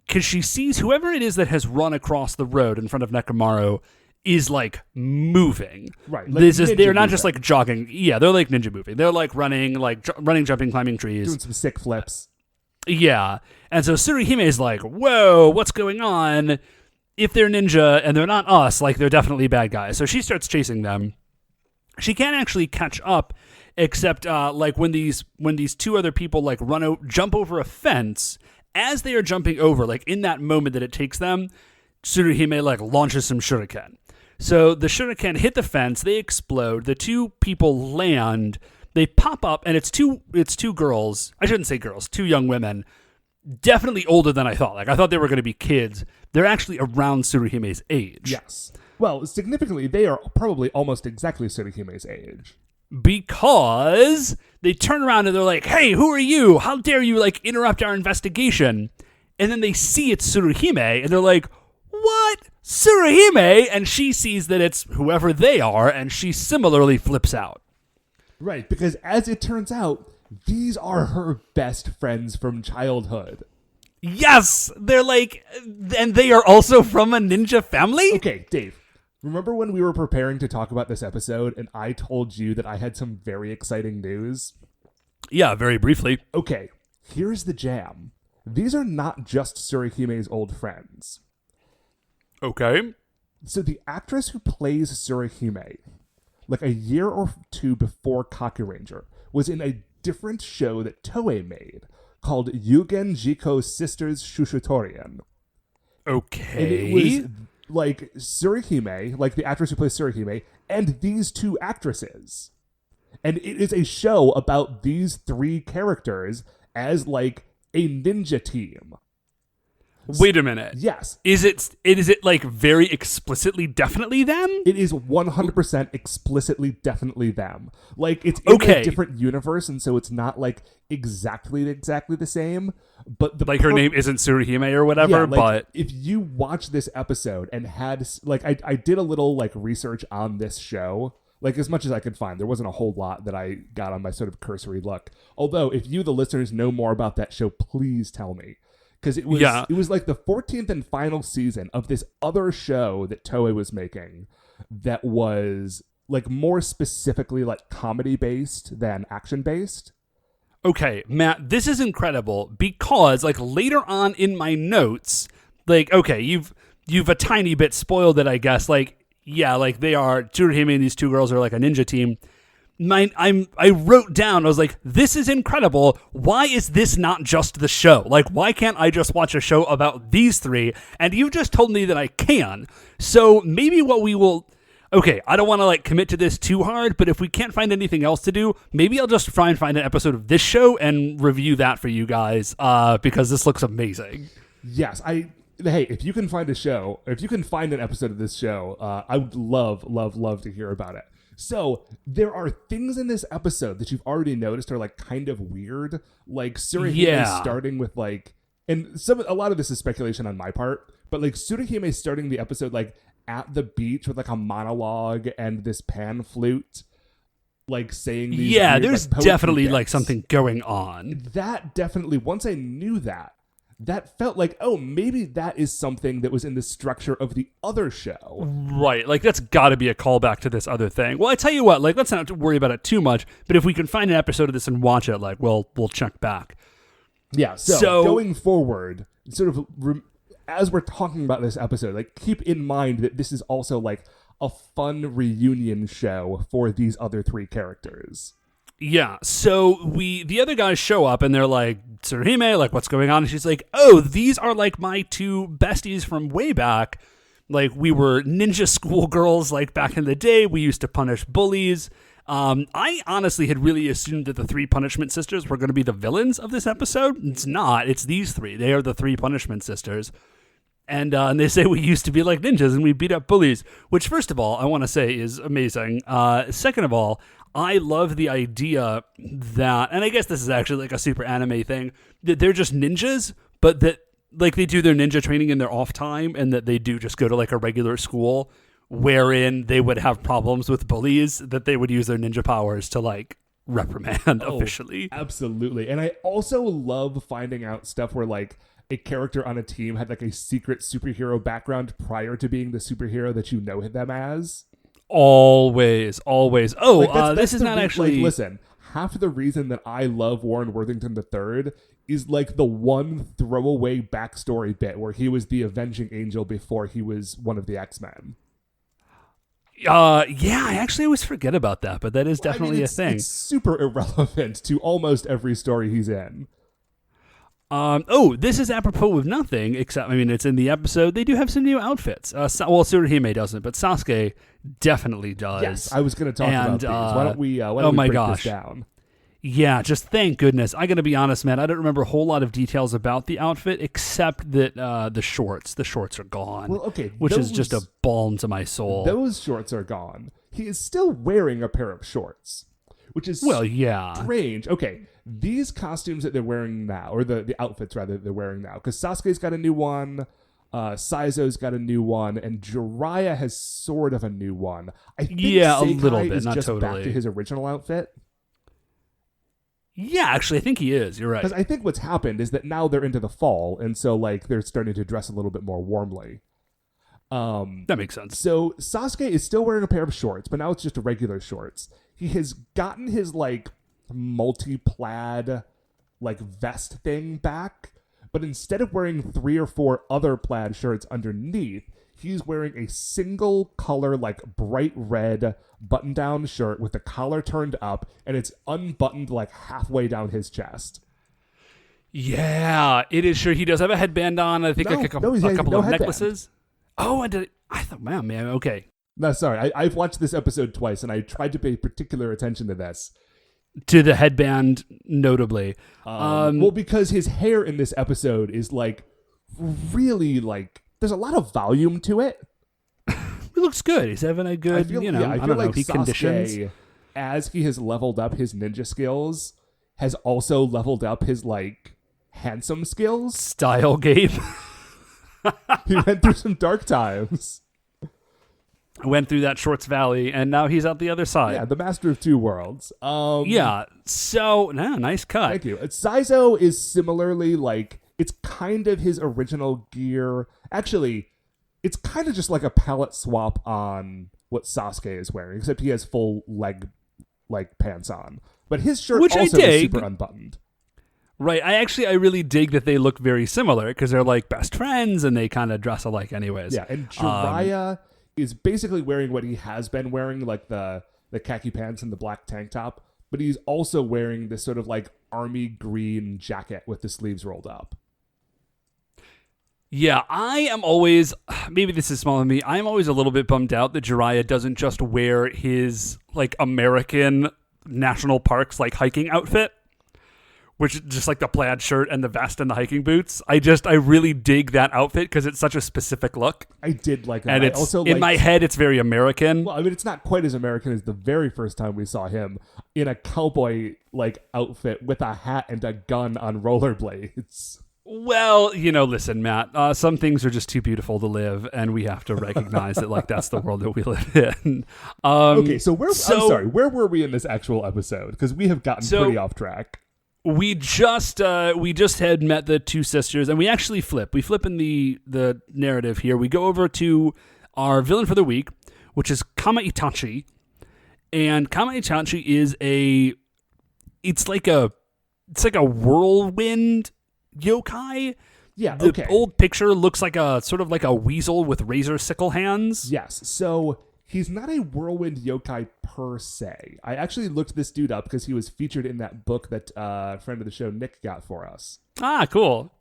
because she sees whoever it is that has run across the road in front of Nekomaru is like moving. Right. They're not just like jogging. Yeah, they're like ninja moving. They're like running, jumping, climbing trees. Doing some sick flips. Yeah. And so Tsuruhime is like, whoa, what's going on? If they're ninja and they're not us, like they're definitely bad guys. So she starts chasing them. She can't actually catch up, except like when these two other people like jump over a fence. As they are jumping over, like in that moment that it takes them, Tsuruhime like launches some shuriken. So the shuriken hit the fence, they explode, the two people land, they pop up, and it's two girls. I shouldn't say girls, two young women. Definitely older than I thought. Like I thought they were going to be kids. They're actually around Tsuruhime's age. Yes. Well, significantly, they are probably almost exactly Tsuruhime's age. Because they turn around and they're like, hey, who are you? How dare you like interrupt our investigation? And then they see it's Tsuruhime and they're like, what? Tsuruhime? And she sees that it's whoever they are and she similarly flips out. Right, because as it turns out, these are her best friends from childhood. Yes! They're like, and they are also from a ninja family? Okay, Dave. Remember when we were preparing to talk about this episode and I told you that I had some very exciting news? Yeah, very briefly. Okay, here's the jam. These are not just Tsuruhime's old friends. Okay. So the actress who plays Tsuruhime, like a year or two before Kakuranger, was in a different show that Toei made called Yugen Jiko Sisters Shushutorian. Okay. And it was like Tsuruhime, like the actress who plays Tsuruhime, and these two actresses. And it is a show about these three characters as like a ninja team. Wait a minute. Yes. Is it like very explicitly definitely them? It is 100% explicitly definitely them. Like it's in a different universe, and so it's not like exactly the same. But her name isn't Tsuruhime or whatever. Yeah, but if you watch this episode and had like I did a little like research on this show, like as much as I could find, there wasn't a whole lot that I got on my sort of cursory look. Although if you, the listeners, know more about that show, please tell me. Because it was like the 14th and final season of this other show that Toei was making that was like more specifically like comedy based than action based. Okay, Matt, this is incredible because like later on in my notes, like okay, you've a tiny bit spoiled it, I guess. Like yeah, like they are Tsuruhime and these two girls are like a ninja team. I wrote down, I was like, this is incredible. Why is this not just the show? Like, why can't I just watch a show about these three? And you just told me that I can. So maybe what we will... Okay, I don't want to like commit to this too hard, but if we can't find anything else to do, maybe I'll just try and find an episode of this show and review that for you guys, because this looks amazing. Yes, hey, if you can find a show, if you can find an episode of this show, I would love to hear about it. So there are things in this episode that you've already noticed are like kind of weird, like Tsuruhime starting with like, and a lot of this is speculation on my part, but like Tsuruhime starting the episode like at the beach with like a monologue and this pan flute, like saying these weird, there's like, definitely bits. Like something going on. That definitely, once I knew that felt like, oh, maybe that is something that was in the structure of the other show. Right. Like, that's got to be a callback to this other thing. Well, I tell you what, like, let's not worry about it too much, but if we can find an episode of this and watch it, like, we'll check back. Yeah, so going forward, sort of, as we're talking about this episode, like, keep in mind that this is also, like, a fun reunion show for these other three characters. Yeah, so the other guys show up and they're like, Tsuruhime, like, what's going on? And she's like, oh, these are like my two besties from way back. Like, we were ninja schoolgirls, like, back in the day. We used to punish bullies. I honestly had really assumed that the three Punishment Sisters were going to be the villains of this episode. It's not. It's these three. They are the three Punishment Sisters. And they say we used to be like ninjas and we beat up bullies, which, first of all, I want to say is amazing. Second of all, I love the idea that, and I guess this is actually like a super anime thing, that they're just ninjas, but that like they do their ninja training in their off time and that they do just go to like a regular school wherein they would have problems with bullies, that they would use their ninja powers to like reprimand officially. Absolutely. And I also love finding out stuff where like, a character on a team had like a secret superhero background prior to being the superhero that you know them as. Always. Oh, Like, that's this is not actually. Like, listen, half of the reason that I love Warren Worthington III is like the one throwaway backstory bit where he was the avenging angel before he was one of the X-Men. Yeah, I actually always forget about that, but that is definitely a thing. It's super irrelevant to almost every story he's in. This is apropos of nothing, except, I mean, it's in the episode. They do have some new outfits. Well, Tsuruhime doesn't, but Sasuke definitely does. Yes, I was going to talk about these. Why don't we break this down? Yeah, just thank goodness. I got to be honest, man. I don't remember a whole lot of details about the outfit, except that the shorts are gone. Well, okay, which is just a balm to my soul. Those shorts are gone. He is still wearing a pair of shorts, which is strange. Okay, these costumes that they're wearing now, or the outfits rather that they're wearing now, because Sasuke's got a new one, Saizo's got a new one, and Jiraiya has sort of a new one. I think a little bit, is not just totally back to his original outfit. Yeah, actually, I think he is. You're right. Because I think what's happened is that now they're into the fall, and so like they're starting to dress a little bit more warmly. That makes sense. So Sasuke is still wearing a pair of shorts, but now it's just regular shorts. He has gotten his like multi-plaid like vest thing back, but instead of wearing 3 or 4 other plaid shirts underneath, he's wearing a single color like bright red button-down shirt with the collar turned up, and it's unbuttoned like halfway down his chest. Yeah, it is. Sure, he does have a headband on. I think a couple of headband. necklaces. Oh, I thought, man, okay. No, sorry. I've watched this episode twice, and I tried to pay particular attention to this. To the headband, notably. Well, because his hair in this episode is like really like there's a lot of volume to it. He looks good. He's having a good, I feel like he Sasuke, conditions. as he has leveled up his ninja skills, has also leveled up his like handsome skills. Style game. He went through some dark times. Went through that Shorts Valley, and now he's out the other side. Yeah, the master of 2 worlds. Yeah, so, nice cut. Thank you. Saizo is similarly like, it's kind of his original gear. Actually, it's kind of just like a palette swap on what Sasuke is wearing, except he has full leg like pants on. But his shirt also is super unbuttoned. Right. I really dig that they look very similar because they're like best friends and they kind of dress alike anyways. Yeah, and Jiraiya is basically wearing what he has been wearing, like the khaki pants and the black tank top, but he's also wearing this sort of like army green jacket with the sleeves rolled up. Yeah, I am always, maybe this is small on me, I'm always a little bit bummed out that Jiraiya doesn't just wear his like American national parks like hiking outfit, which is just like the plaid shirt and the vest and the hiking boots. I really dig that outfit because it's such a specific look. I did like that. And it's also in my head, it's very American. Well, I mean, it's not quite as American as the very first time we saw him in a cowboy like outfit with a hat and a gun on rollerblades. Well, listen, Matt, some things are just too beautiful to live, and we have to recognize that, like, that's the world that we live in. Okay, so I'm sorry, where were we in this actual episode? Because we have gotten pretty off track. We just had met the 2 sisters, and we actually flip. We flip in the narrative here. We go over to our villain for the week, which is Kama Itachi, and Kama Itachi is it's like a whirlwind yokai. Yeah, the old picture looks like a sort of like a weasel with razor sickle hands. Yes, so he's not a whirlwind yokai per se. I actually looked this dude up because he was featured in that book that a friend of the show, Nick, got for us. Ah, cool.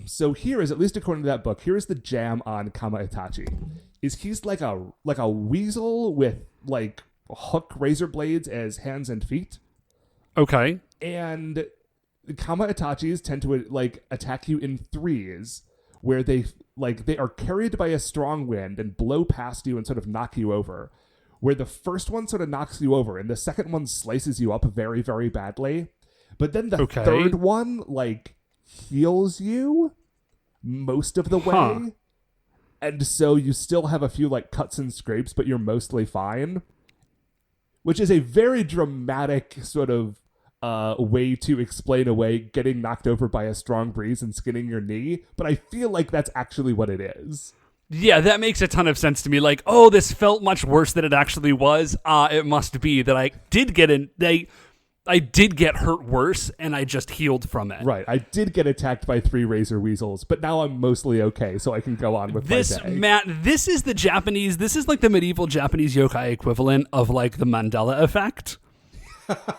So here is, at least according to that book, here is the jam on Kama Itachi. He's like a weasel with like hook razor blades as hands and feet. Okay. And Kama Itachis tend to like attack you in threes, where they are carried by a strong wind and blow past you and sort of knock you over. Where the first one sort of knocks you over and the second one slices you up very, very badly. But then the third one like heals you most of the way. And so you still have a few like cuts and scrapes, but you're mostly fine. Which is a very dramatic sort of way to explain away getting knocked over by a strong breeze and skinning your knee, but I feel like that's actually what it is. Yeah, that makes a ton of sense to me. Like, oh, this felt much worse than it actually was. It must be that I did get hurt worse, and I just healed from it. Right. I did get attacked by 3 razor weasels, but now I'm mostly okay, so I can go on with my day. Matt, this is like the medieval Japanese yokai equivalent of like the Mandela effect.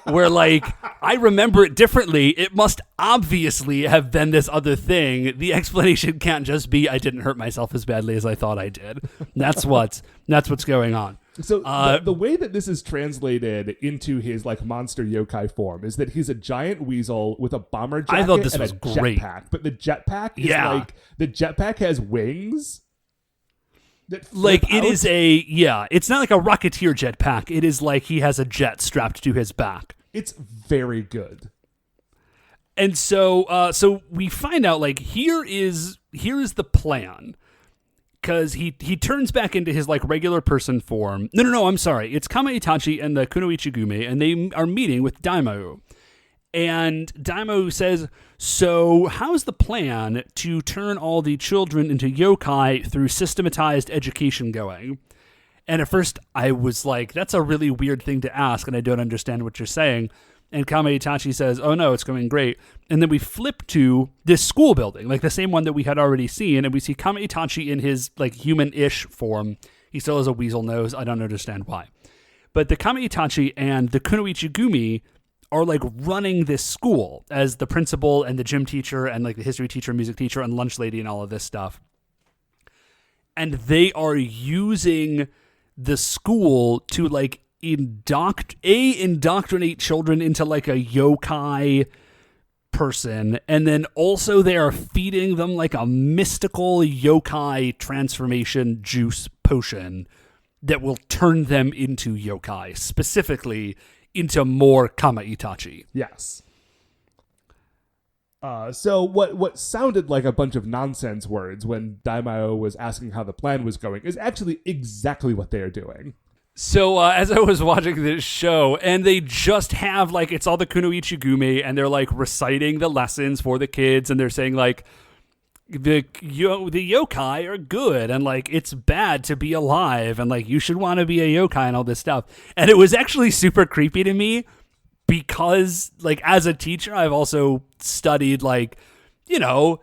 Where, like, I remember it differently. It must obviously have been this other thing. The explanation can't just be I didn't hurt myself as badly as I thought I did. That's what's going on. So the way that this is translated into his like monster yokai form is that he's a giant weasel with a bomber jacket. I thought this and was a great. Jetpack, but the jetpack is like the jetpack has wings. Like it is it's not like a Rocketeer jetpack. It is like he has a jet strapped to his back. It's very good. And so we find out like here is the plan. Because he turns back into his like regular person form. No, I'm sorry. It's Kama Itachi and the Kunoichi Gumi, and they are meeting with Daimao. And Daimao says, so how's the plan to turn all the children into yokai through systematized education going? And at first I was like, that's a really weird thing to ask, and I don't understand what you're saying. And Kama Itachi says, oh no, it's going great. And then we flip to this school building, like the same one that we had already seen, and we see Kama Itachi in his like human-ish form. He still has a weasel nose. I don't understand why. But the Kama Itachi and the Kunoichi Gumi are like running this school as the principal and the gym teacher and like the history teacher, music teacher, and lunch lady and all of this stuff. And they are using the school to like indoctrinate children into like a yokai person, and then also they are feeding them like a mystical yokai transformation juice potion that will turn them into yokai, specifically into more Kama Itachi. Yes. So what sounded like a bunch of nonsense words when Daimao was asking how the plan was going is actually exactly what they are doing. So as I was watching this show, and they just have, like, it's all the Kunoichi Gumi, and they're, like, reciting the lessons for the kids, and they're saying, like, the yokai are good, and, like, it's bad to be alive, and, like, you should want to be a yokai and all this stuff. And it was actually super creepy to me because, like, as a teacher, I've also studied, like, you know,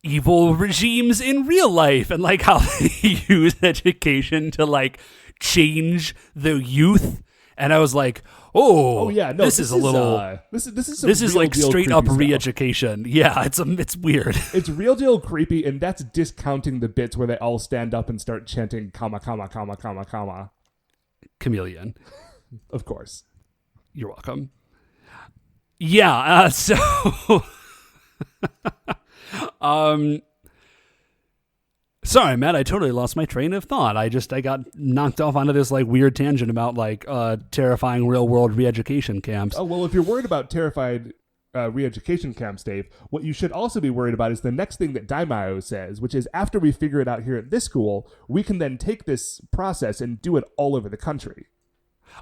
evil regimes in real life and like how they use education to like change the youth. And I was like, oh yeah, no, this is a little this is like straight up re-education. Yeah, it's weird. It's real deal creepy, and that's discounting the bits where they all stand up and start chanting "Kama Kama Kama Kama Kama." Chameleon, of course. You're welcome. Yeah, so. Sorry, Matt, I totally lost my train of thought. I got knocked off onto this like weird tangent about like terrifying real world re-education camps. Oh, well, if you're worried about terrified re-education camps, Dave, what you should also be worried about is the next thing that Daimao says, which is after we figure it out here at this school, we can then take this process and do it all over the country.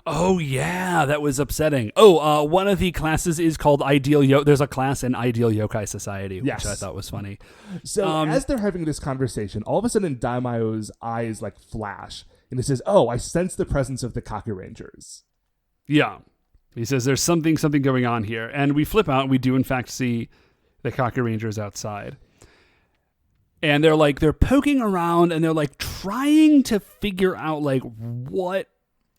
Oh, yeah, that was upsetting. Oh, one of the classes is called Ideal There's a class in Ideal Yokai Society, which I thought was funny. So as they're having this conversation, all of a sudden Daimao's eyes like flash, and he says, oh, I sense the presence of the Kakurangers. Yeah. He says there's something going on here. And we flip out, and we do in fact see the Kakurangers outside. And they're poking around, and they're like trying to figure out like what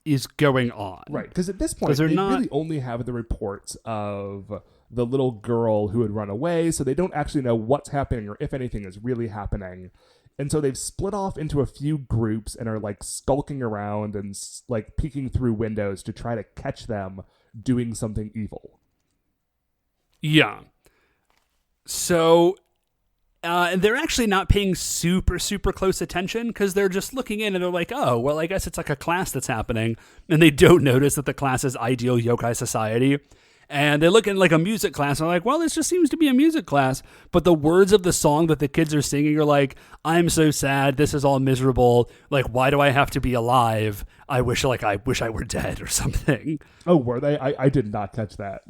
is going on. Right, because at this point, they really only have the reports of the little girl who had run away, so they don't actually know what's happening or if anything is really happening. And so they've split off into a few groups and are like skulking around and like peeking through windows to try to catch them doing something evil. Yeah. So and they're actually not paying super, super close attention because they're just looking in and they're like, oh, well, I guess it's like a class that's happening. And they don't notice that the class is Ideal Yokai Society. And they look in like a music class and are like, well, this just seems to be a music class. But the words of the song that the kids are singing are like, I'm so sad. This is all miserable. Like, why do I have to be alive? I wish I were dead or something. Oh, were they? I did not catch that.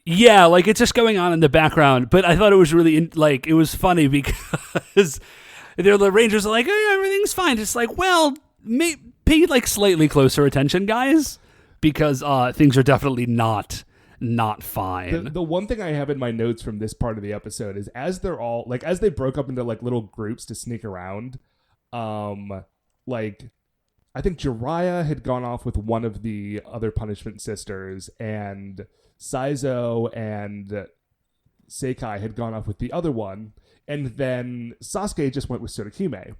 Yeah, like it's just going on in the background. But I thought it was really it was funny because the Rangers are like, oh, everything's fine. It's like, well, pay like slightly closer attention, guys, because things are definitely not fine. The one thing I have in my notes from this part of the episode is as they broke up into like little groups to sneak around, like I think Jiraiya had gone off with one of the other punishment sisters, and Saizo and Seikai had gone off with the other one, and then Sasuke just went with Tsuruhime.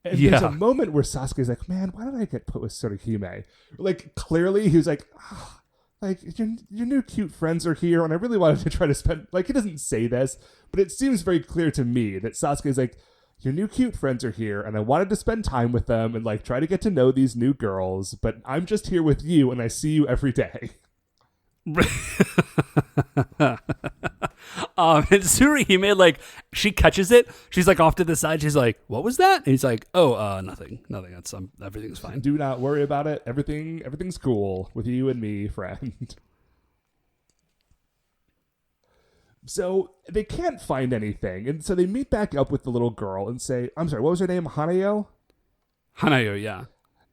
And there's a moment where Sasuke's like, man, why did I get put with Tsuruhime? Like, clearly he was like, oh, like, your new cute friends are here, and I really wanted to try to spend... Like, he doesn't say this, but it seems very clear to me that Sasuke's like, your new cute friends are here, and I wanted to spend time with them and, like, try to get to know these new girls, but I'm just here with you, and I see you every day. And Tsuruhime, like, she catches it. She's like off to the side. She's like, "What was that?" And he's like, "Oh, nothing. That's everything's fine. Do not worry about it. Everything's cool with you and me, friend." So they can't find anything, and so they meet back up with the little girl and say, "I'm sorry, what was her name? Hanayo." Hanayo, yeah.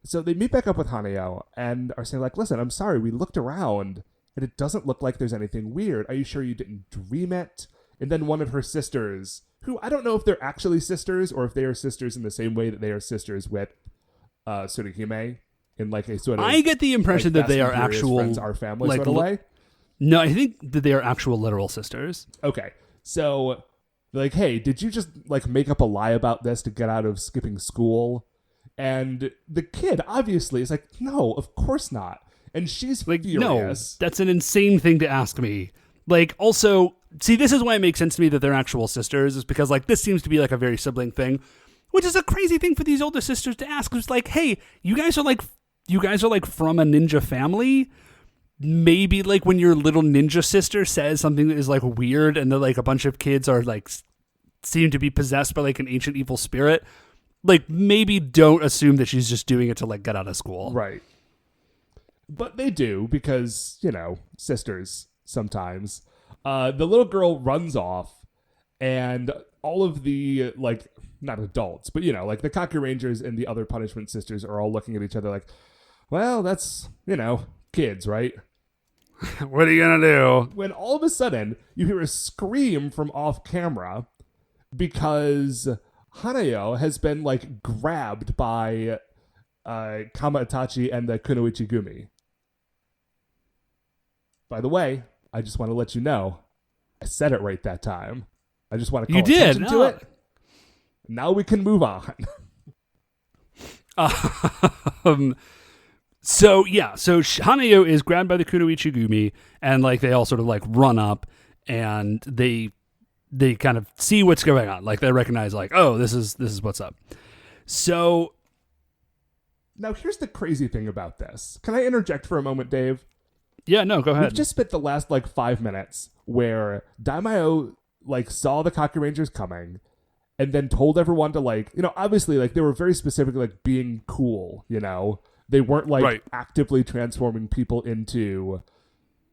So they meet back up with Hanayo and are saying, like, "Listen, I'm sorry. We looked around." And it doesn't look like there's anything weird. Are you sure you didn't dream it? And then one of her sisters, who I don't know if they're actually sisters or if they are sisters in the same way that they are sisters with Tsuruhime in like a sort of... I get the impression like, that they are actual... friends, our family like, sort of way. No, I think that they are actual literal sisters. Okay. So, like, hey, did you just like make up a lie about this to get out of skipping school? And the kid obviously is like, no, of course not. And she's like, furious. No, that's an insane thing to ask me. Like, also, see, this is why it makes sense to me that they're actual sisters, is because, like, this seems to be, like, a very sibling thing, which is a crazy thing for these older sisters to ask. It's like, hey, you guys are, like, from a ninja family? Maybe, like, when your little ninja sister says something that is, like, weird and that, like, a bunch of kids are, like, seem to be possessed by, like, an ancient evil spirit, like, maybe don't assume that she's just doing it to, like, get out of school. Right. But they do because, you know, sisters sometimes. The little girl runs off and all of the, like, not adults, but, you know, like the Kakurangers and the other punishment sisters are all looking at each other like, well, that's, you know, kids, right? What are you going to do? When all of a sudden you hear a scream from off camera because Hanayo has been, like, grabbed by Kama Itachi and the Kunoichi Gumi. By the way, I just want to let you know, I said it right that time. I just want to call attention to it. Now we can move on. So Hanayo is grabbed by the Kunoichi Gumi, and like they all sort of like run up, and they kind of see what's going on. Like they recognize, like, oh, this is what's up. So now here's the crazy thing about this. Can I interject for a moment, Dave? Yeah, no, go ahead. We've just spent the last, like, 5 minutes where Daimyo, like, saw the Kakurangers coming and then told everyone to, like, you know, obviously, like, they were very specific, like, being cool, you know? They weren't, like, actively transforming people into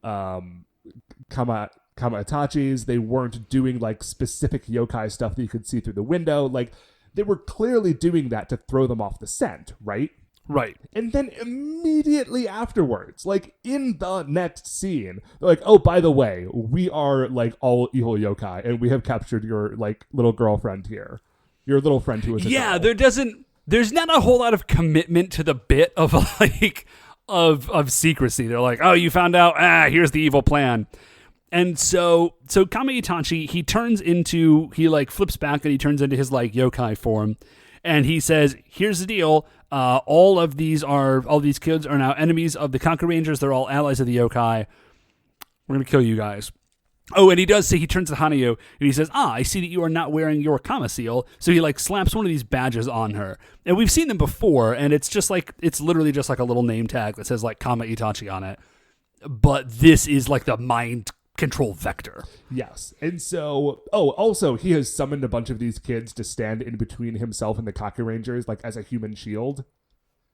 Kama Itachis. They weren't doing, like, specific yokai stuff that you could see through the window. Like, they were clearly doing that to throw them off the scent, right? Right. And then immediately afterwards, like in the next scene, they're like, oh, by the way, we are like all evil yokai and we have captured your like little girlfriend here. Your little friend who was a girl. There's not a whole lot of commitment to the bit of like of secrecy. They're like, oh, you found out, here's the evil plan. And so Kama Itachi, he like flips back and he turns into his like yokai form. And he says, here's the deal. All these kids are now enemies of the Kakurangers. They're all allies of the yokai. We're going to kill you guys. Oh, and he does say, he turns to Hanayo and he says, I see that you are not wearing your Kama seal. So he like slaps one of these badges on her. And we've seen them before. And it's literally just like a little name tag that says like Kama Itachi on it. but this is like the mind control vector. Yes. And so, also, he has summoned a bunch of these kids to stand in between himself and the Kakurangers, like, as a human shield.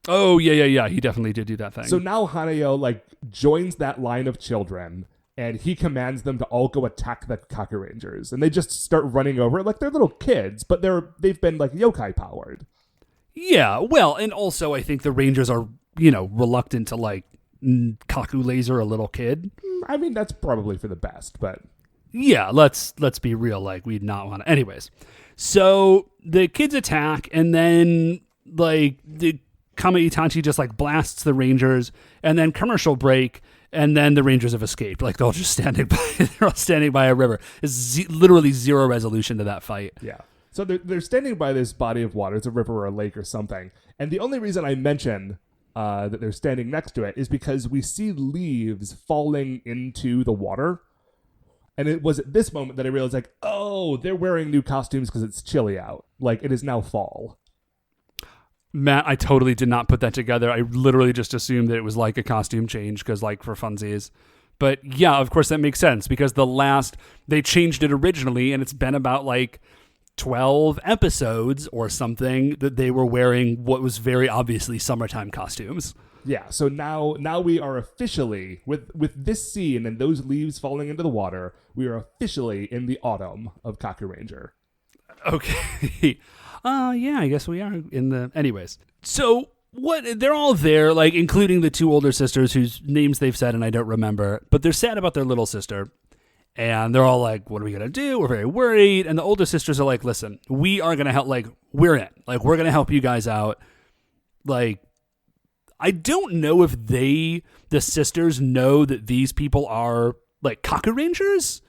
Oh, yeah. He definitely did do that thing. So now Haneo, like, joins that line of children, and he commands them to all go attack the Kakurangers. And they just start running over it like they're little kids, but they've been, like, yokai powered. Yeah, well, and also I think the Rangers are, reluctant to, like, Kaku laser a little kid. I mean, that's probably for the best, but... Yeah, let's be real, like, we'd not want to... Anyways, so the kids attack, and then, like, the Kama Itachi just, like, blasts the Rangers, and then commercial break, and then the Rangers have escaped. Like, they're all just standing by a river. There's literally zero resolution to that fight. Yeah. So they're standing by this body of water. It's a river or a lake or something. And the only reason I mention that they're standing next to it is because we see leaves falling into the water. And it was at this moment that I realized, like, oh, they're wearing new costumes because it's chilly out. Like, it is now fall. Matt, I totally did not put that together. I literally just assumed that it was like a costume change because, like, for funsies. But yeah, of course that makes sense because they changed it originally and it's been about, like, 12 episodes or something that they were wearing what was very obviously summertime costumes. Yeah, so now we are officially, with this scene and those leaves falling into the water, we are officially in the autumn of Kakuranger. Okay. Yeah, I guess we are in the... Anyways. So, they're all there, like, including the two older sisters whose names they've said and I don't remember, but they're sad about their little sister. And they're all like, what are we going to do? We're very worried. And the older sisters are like, listen, we are going to help. Like, we're in. Like, we're going to help you guys out. Like, I don't know if the sisters, know that these people are, like, Kakurangers.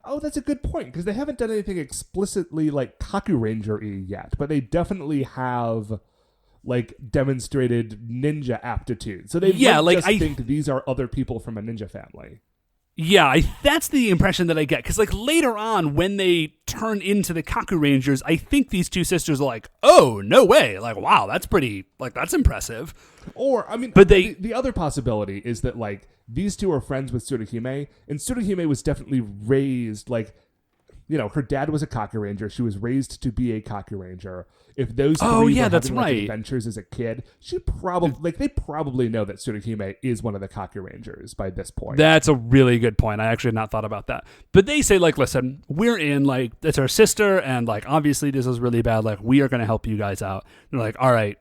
Oh, that's a good point. Because they haven't done anything explicitly, like, Kakuranger-y yet. But they definitely have, like, demonstrated ninja aptitude. So they think these are other people from a ninja family. Yeah, that's the impression that I get. Because, like, later on, when they turn into the Kakurangers, I think these two sisters are like, oh, no way. Like, wow, that's pretty, like, that's impressive. Or, I mean, but the other possibility is that, like, these two are friends with Tsuruhime, and Tsuruhime was definitely raised, like, her dad was a Kakuranger. She was raised to be a Kakuranger. If those three were having, like, adventures as a kid, they probably know that Tsuruhime is one of the Kakurangers by this point. That's a really good point. I actually had not thought about that. But they say, like, listen, we're in, like, it's our sister, and, like, obviously this is really bad. Like, we are going to help you guys out. And they're like, all right,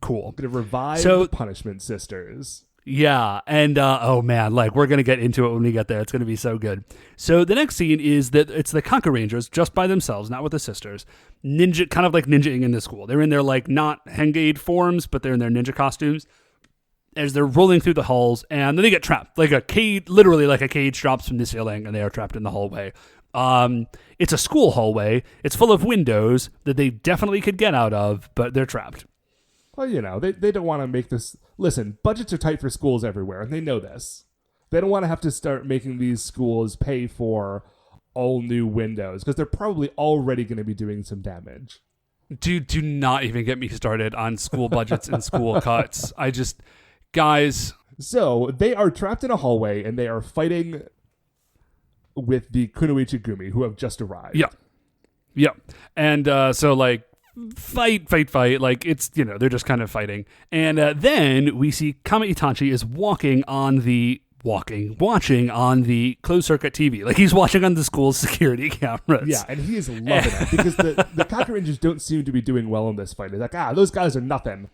cool. Going to revive the Punishment Sisters. Yeah, and oh man, like, we're gonna get into it when we get there. It's gonna be so good. So the next scene is that it's the Kakurangers just by themselves, not with the sisters, kind of like ninjaing in the school. They're in their, like, not Hengade forms, but they're in their ninja costumes as they're rolling through the halls, and then they get trapped. Like a cage, literally like a cage drops from the ceiling, and they are trapped in the hallway. It's a school hallway. It's full of windows that they definitely could get out of, but they're trapped. Well, they don't want to make this... Listen, budgets are tight for schools everywhere, and they know this. They don't want to have to start making these schools pay for all new windows, because they're probably already going to be doing some damage. Dude, do not even get me started on school budgets and school cuts. Guys... So, they are trapped in a hallway, and they are fighting with the Kunoichi Gumi, who have just arrived. Yeah. And so, like, fight. Like, it's, they're just kind of fighting. And then we see Kama Itachi is watching on the closed circuit TV. Like, he's watching on the school's security cameras. Yeah, and he is loving it because the Kakurangers don't seem to be doing well in this fight. He's like, those guys are nothing.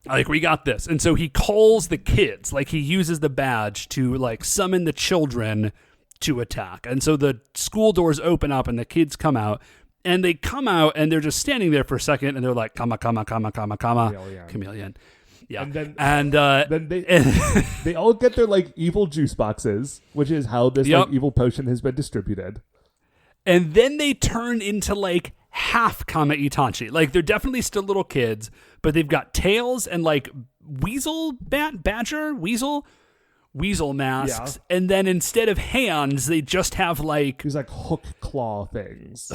Like, we got this. And so he calls the kids. Like, he uses the badge to, like, summon the children to attack. And so the school doors open up and the kids come out. And they come out and they're just standing there for a second and they're like, Kama, chameleon. Yeah. And then they all get their, like, evil juice boxes, which is how this like, evil potion has been distributed. And then they turn into, like, half Kama Itachi. Like, they're definitely still little kids, but they've got tails and, like, weasel, badger, weasel, weasel masks, and then instead of hands, they just have like these like hook claw things.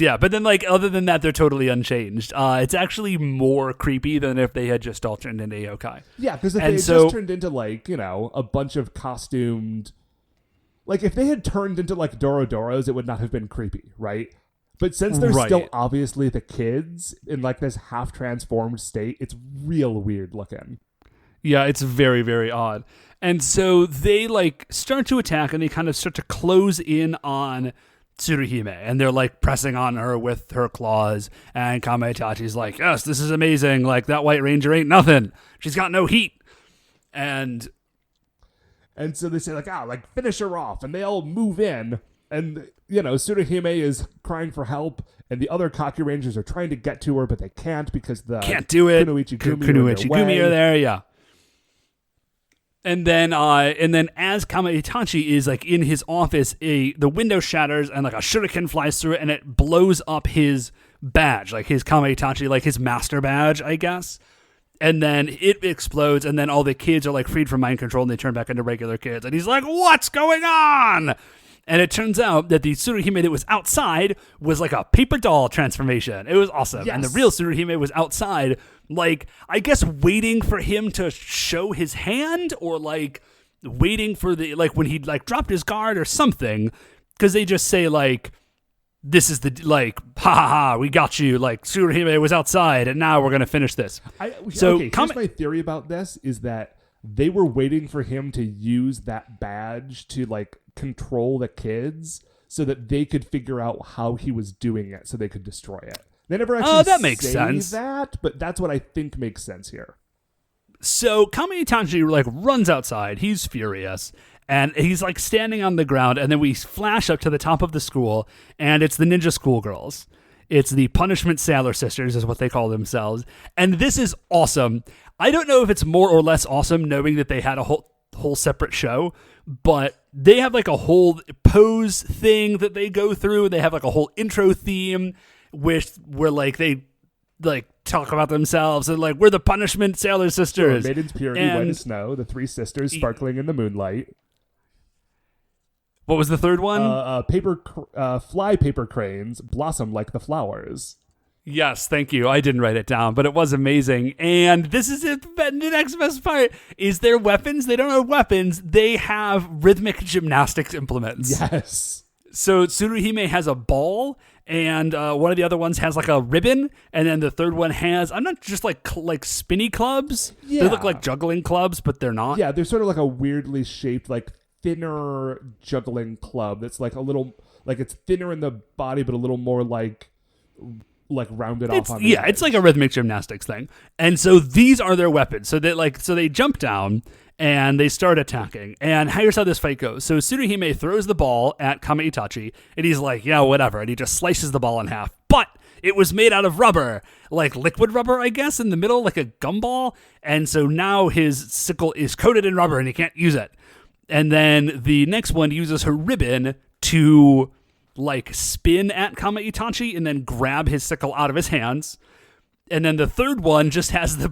Yeah, but then like other than that, they're totally unchanged. It's actually more creepy than if they had just all turned into yokai. Yeah, because if they had just turned into like, you know, a bunch of costumed, like if they had turned into like Dorodoros, it would not have been creepy, right? But since they're still obviously the kids in like this half transformed state, it's real weird looking. Yeah, it's very, very odd. And so they like start to attack and they kind of start to close in on Tsuruhime, and they're like pressing on her with her claws, and Kame Itachi's like, yes, this is amazing, like that White Ranger ain't nothing, she's got no heat. And so they say like finish her off, and they all move in, and you know Tsuruhime is crying for help, and the other Kakurangers are trying to get to her, but they can't because the can't do it. Kunoichi Gumi are there, yeah. And then as Kame Itachi is like in his office, the window shatters and like a shuriken flies through it, and it blows up his badge, like his Kame Itachi, like his master badge, I guess. And then it explodes, and then all the kids are like freed from mind control, and they turn back into regular kids. And he's like, "What's going on?" And it turns out that the Tsuruhime that was outside was like a paper doll transformation. It was awesome. Yes. And the real Tsuruhime was outside, like, I guess waiting for him to show his hand, or like waiting for the, like when he like dropped his guard or something. Because they just say like, this is the, like, ha ha ha, we got you. Like Tsuruhime was outside and now we're going to finish this. Here's my theory about this is that they were waiting for him to use that badge to like control the kids so that they could figure out how he was doing it so they could destroy it. They never actually that makes say sense. that, but that's what I think makes sense here. So Kame Itachi like runs outside. He's furious. And he's like standing on the ground, and then we flash up to the top of the school, and it's the ninja schoolgirls. It's the Punishment Sailor Sisters is what they call themselves. And this is awesome. I don't know if it's more or less awesome knowing that they had a whole separate show, but they have like a whole pose thing that they go through. They have like a whole intro theme where like they like talk about themselves and like, we're the Punishment Sailor Sisters. Maiden's Purity, White as Snow, the three sisters sparkling in the moonlight. What was the third one? Fly paper cranes blossom like the flowers. Yes, thank you. I didn't write it down, but it was amazing. And this is it. The next best part is their weapons. They don't have weapons. They have rhythmic gymnastics implements. Yes. So Tsuruhime has a ball, and one of the other ones has like a ribbon, and then the third one has, I'm not just like spinny clubs. Yeah. They look like juggling clubs, but they're not. Yeah, they're sort of like a weirdly shaped, like thinner juggling club that's like a little, like it's thinner in the body, but a little more like rounded off on the edge. It's like a rhythmic gymnastics thing. And so these are their weapons. So they jump down and they start attacking. And here's how this fight goes. So Tsuruhime throws the ball at Kame Itachi, and he's like, yeah, whatever. And he just slices the ball in half. But it was made out of rubber, like liquid rubber, I guess, in the middle, like a gumball. And so now his sickle is coated in rubber and he can't use it. And then the next one uses her ribbon to like spin at Kame Itachi and then grab his sickle out of his hands. And then the third one just has the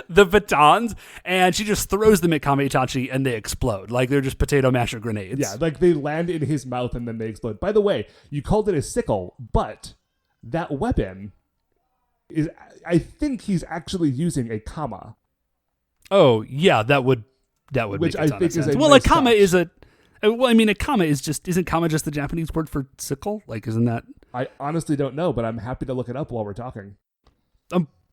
the batons, and she just throws them at Kame Itachi and they explode. Like they're just potato masher grenades. Yeah, like they land in his mouth and then they explode. By the way, you called it a sickle, but that weapon is, I think he's actually using a kama. Oh, yeah, that would which make a ton I think of sense. is a well, nice a kama touch. is a kama is just, isn't kama just the Japanese word for sickle? Like, isn't that? I honestly don't know, but I'm happy to look it up while we're talking.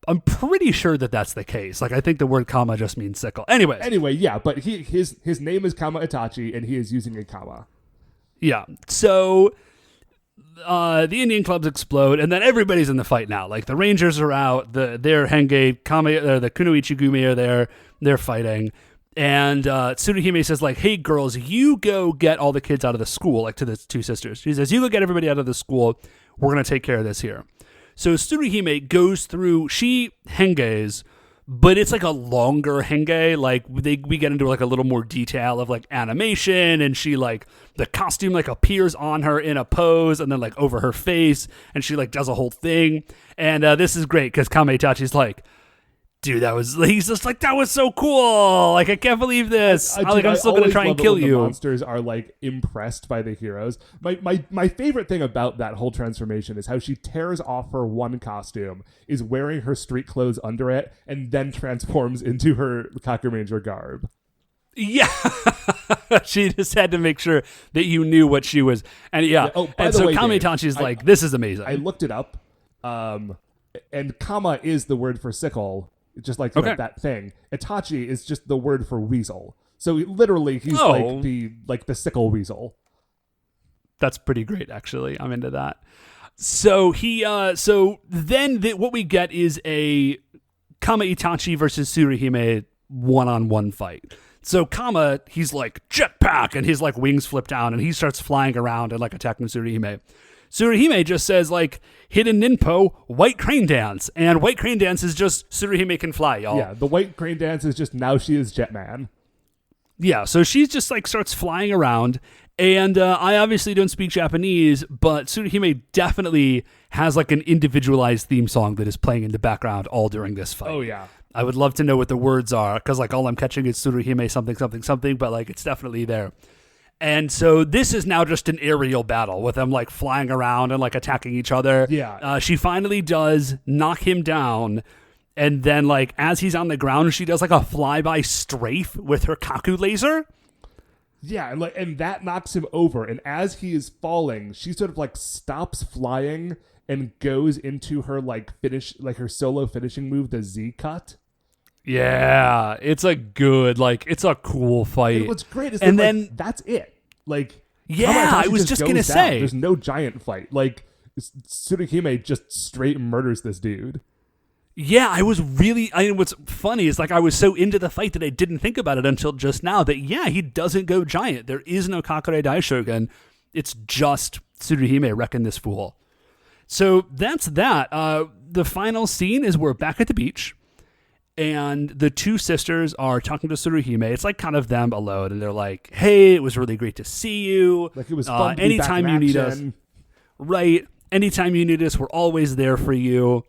I'm pretty sure that that's the case. Like, I think the word kama just means sickle. Anyway, yeah, but his name is Kama Itachi, and he is using a kama. Yeah. So the Indian clubs explode, and then everybody's in the fight now. Like, the Rangers are out, their Henge, the Kunoichi Gumi are there, they're fighting. And Tsuruhime says, like, hey, girls, you go get all the kids out of the school, like to the two sisters. She says, you go get everybody out of the school. We're going to take care of this here. So Tsuruhime goes through, she henges, but it's like a longer henge. Like, we get into like a little more detail of like animation, and she like, the costume like appears on her in a pose and then like over her face, and she like does a whole thing. And this is great because Kame Itachi's like, dude, he's just like, that was so cool. Like, I can't believe this. I'm still going to try and kill you. The monsters are like impressed by the heroes. My favorite thing about that whole transformation is how she tears off her one costume, is wearing her street clothes under it, and then transforms into her Kakuranger garb. Yeah. She just had to make sure that you knew what she was. And Oh, and so Kame Itachi's like, this is amazing. I looked it up. And kama is the word for sickle, just like that thing. Itachi is just the word for weasel. So literally he's like the sickle weasel. That's pretty great, actually. I'm into that. So what we get is a Kama Itachi versus Tsuruhime one-on-one fight. So Kama, he's like jetpack, and his like wings flip down, and he starts flying around and like attacking Tsuruhime. Tsuruhime just says like hidden ninpo, white crane dance, and white crane dance is just Tsuruhime can fly, y'all. Yeah, the white crane dance is just now she is Jetman. Yeah, so she just like starts flying around, and I obviously don't speak Japanese, but Tsuruhime definitely has like an individualized theme song that is playing in the background all during this fight. Oh yeah. I would love to know what the words are, because like all I'm catching is Tsuruhime something, something, something, but like it's definitely there. And so this is now just an aerial battle with them like flying around and like attacking each other. Yeah. She finally does knock him down. And then like as he's on the ground, she does like a flyby strafe with her Kaku laser. Yeah. And that knocks him over. And as he is falling, she sort of like stops flying and goes into her like her solo finishing move, the Z cut. Yeah, it's a cool fight. And what's great is that's it. Like, yeah, I was just gonna say, there's no giant fight. Like, Tsuruhime just straight murders this dude. Yeah, what's funny is like I was so into the fight that I didn't think about it until just now that he doesn't go giant. There is no Kakure Daishogun. It's just Tsuruhime wrecking this fool. So that's that. The final scene is we're back at the beach. And the two sisters are talking to Tsuruhime. It's like kind of them alone. And they're like, hey, it was really great to see you. Like it was fun to be anytime back in you need action. us. Right. Anytime you need us, we're always there for you.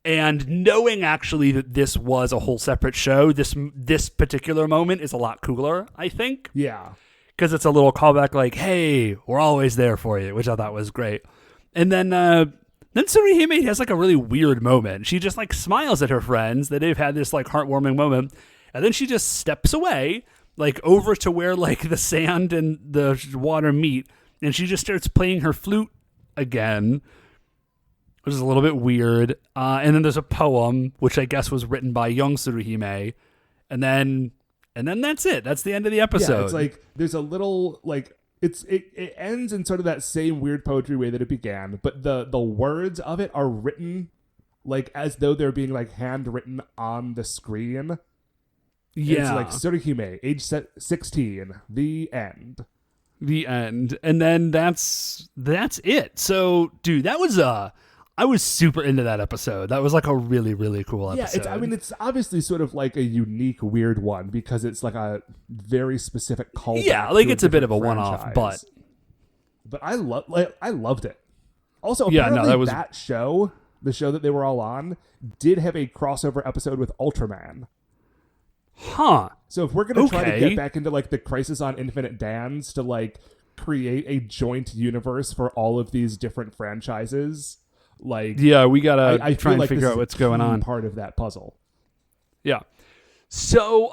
And knowing actually that this was a whole separate show, this particular moment is a lot cooler, I think. Yeah. Because it's a little callback like, hey, we're always there for you, which I thought was great. And then Tsuruhime has like a really weird moment. She just like smiles at her friends that they've had this like heartwarming moment. And then she just steps away, like over to where like the sand and the water meet. And she just starts playing her flute again, which is a little bit weird. And then there's a poem, which I guess was written by young Tsuruhime. And then that's it. That's the end of the episode. Yeah, it's like there's a little like it ends in sort of that same weird poetry way that it began, but the words of it are written like as though they're being like handwritten on the screen. Yeah. It's like Tsuruhime, age 16, the end. The end. And then that's it. So, dude, I was super into that episode. That was like a really, really cool episode. Yeah, it's obviously sort of like a unique, weird one because it's like a very specific callback. Yeah, like to it's a bit of a franchise. one-off, but I loved it. Also, apparently that show, the show that they were all on, did have a crossover episode with Ultraman. Huh. So if we're gonna try to get back into like the Crisis on Infinite Dans to like create a joint universe for all of these different franchises. Like, yeah, we gotta I try and like figure out what's going on. Part of that puzzle. Yeah. So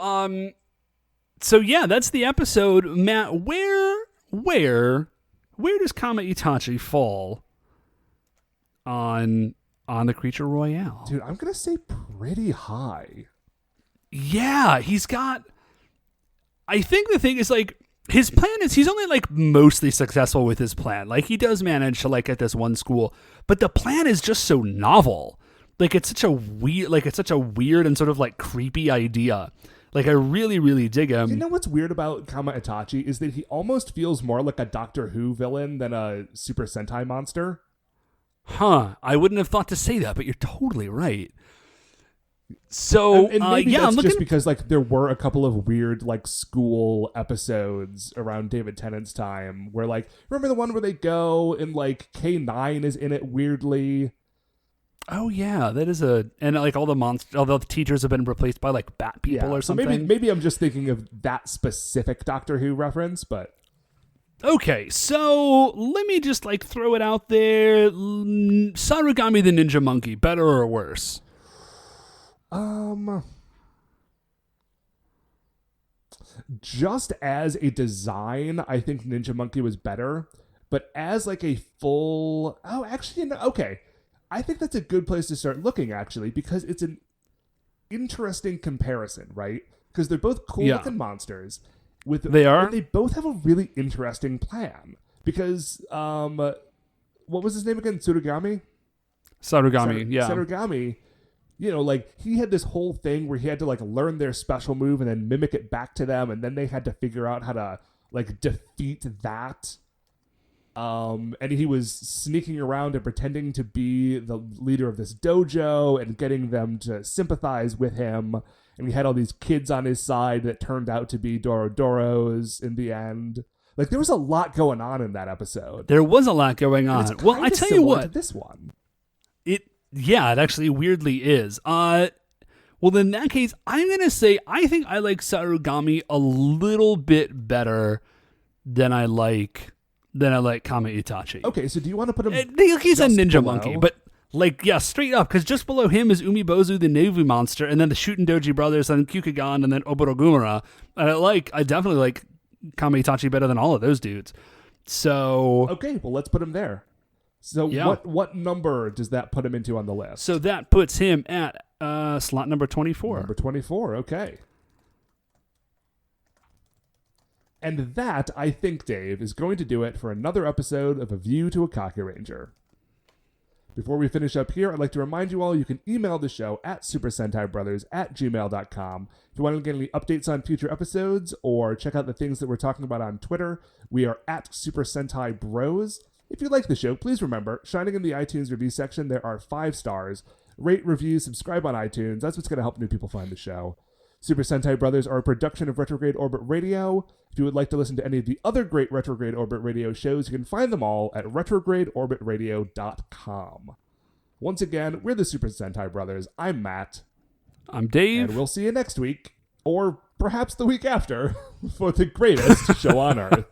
yeah, that's the episode. Matt, where does Kame Itachi fall on the Creature Royale? Dude, I'm gonna say pretty high. Yeah, I think the thing is like his plan is he's only like mostly successful with his plan. Like he does manage to like get this one school, but the plan is just so novel. Like it's such a weird and sort of like creepy idea. Like I really, really dig him. You know what's weird about Kama Itachi is that he almost feels more like a Doctor Who villain than a Super Sentai monster. Huh. I wouldn't have thought to say that, but you're totally right. So and maybe yeah, that's I'm looking just because like there were a couple of weird like school episodes around David Tennant's time where like remember the one where they go and like K9 is in it weirdly. Oh yeah, that is and like all the teachers have been replaced by like bat people or so something. maybe I'm just thinking of that specific Doctor Who reference, but okay, so let me just like throw it out there. Sarugami the Ninja Monkey, better or worse? Just as a design, I think Ninja Monkey was better, but as like a full, okay. I think that's a good place to start looking, actually, because it's an interesting comparison, right? Because they're both cool looking monsters. They are. And they both have a really interesting plan. Because, what was his name again? Sarugami, yeah. Sarugami, like he had this whole thing where he had to like learn their special move and then mimic it back to them, and then they had to figure out how to like defeat that. And he was sneaking around and pretending to be the leader of this dojo and getting them to sympathize with him. And he had all these kids on his side that turned out to be Dorodoros in the end. Like, there was a lot going on in that episode. There was a lot going on. Well, I tell you what. To this one. It actually weirdly is. Well, in that case, I'm going to say I think I like Sarugami a little bit better than I like Kame Itachi. Okay, so do you want to put him he's a ninja below? monkey, but like, yeah, straight up, because just below him is Umibozu, the Navy monster, and then the Shootin' Doji brothers, and Kyukigan, and then Oborogumara. And I definitely like Kame Itachi better than all of those dudes. So okay, well, let's put him there. So what number does that put him into on the list? So that puts him at slot number 24. Number 24, okay. And that, I think, Dave, is going to do it for another episode of A View to a Kakuranger. Before we finish up here, I'd like to remind you all you can email the show at supersentaibrothers@gmail.com. If you want to get any updates on future episodes or check out the things that we're talking about on Twitter, we are at Super Sentai Bros. If you like the show, please remember, shining in the iTunes review section, there are 5 stars. Rate, review, subscribe on iTunes. That's what's going to help new people find the show. Super Sentai Brothers are a production of Retrograde Orbit Radio. If you would like to listen to any of the other great Retrograde Orbit Radio shows, you can find them all at retrogradeorbitradio.com. Once again, we're the Super Sentai Brothers. I'm Matt. I'm Dave. And we'll see you next week, or perhaps the week after, for the greatest show on Earth.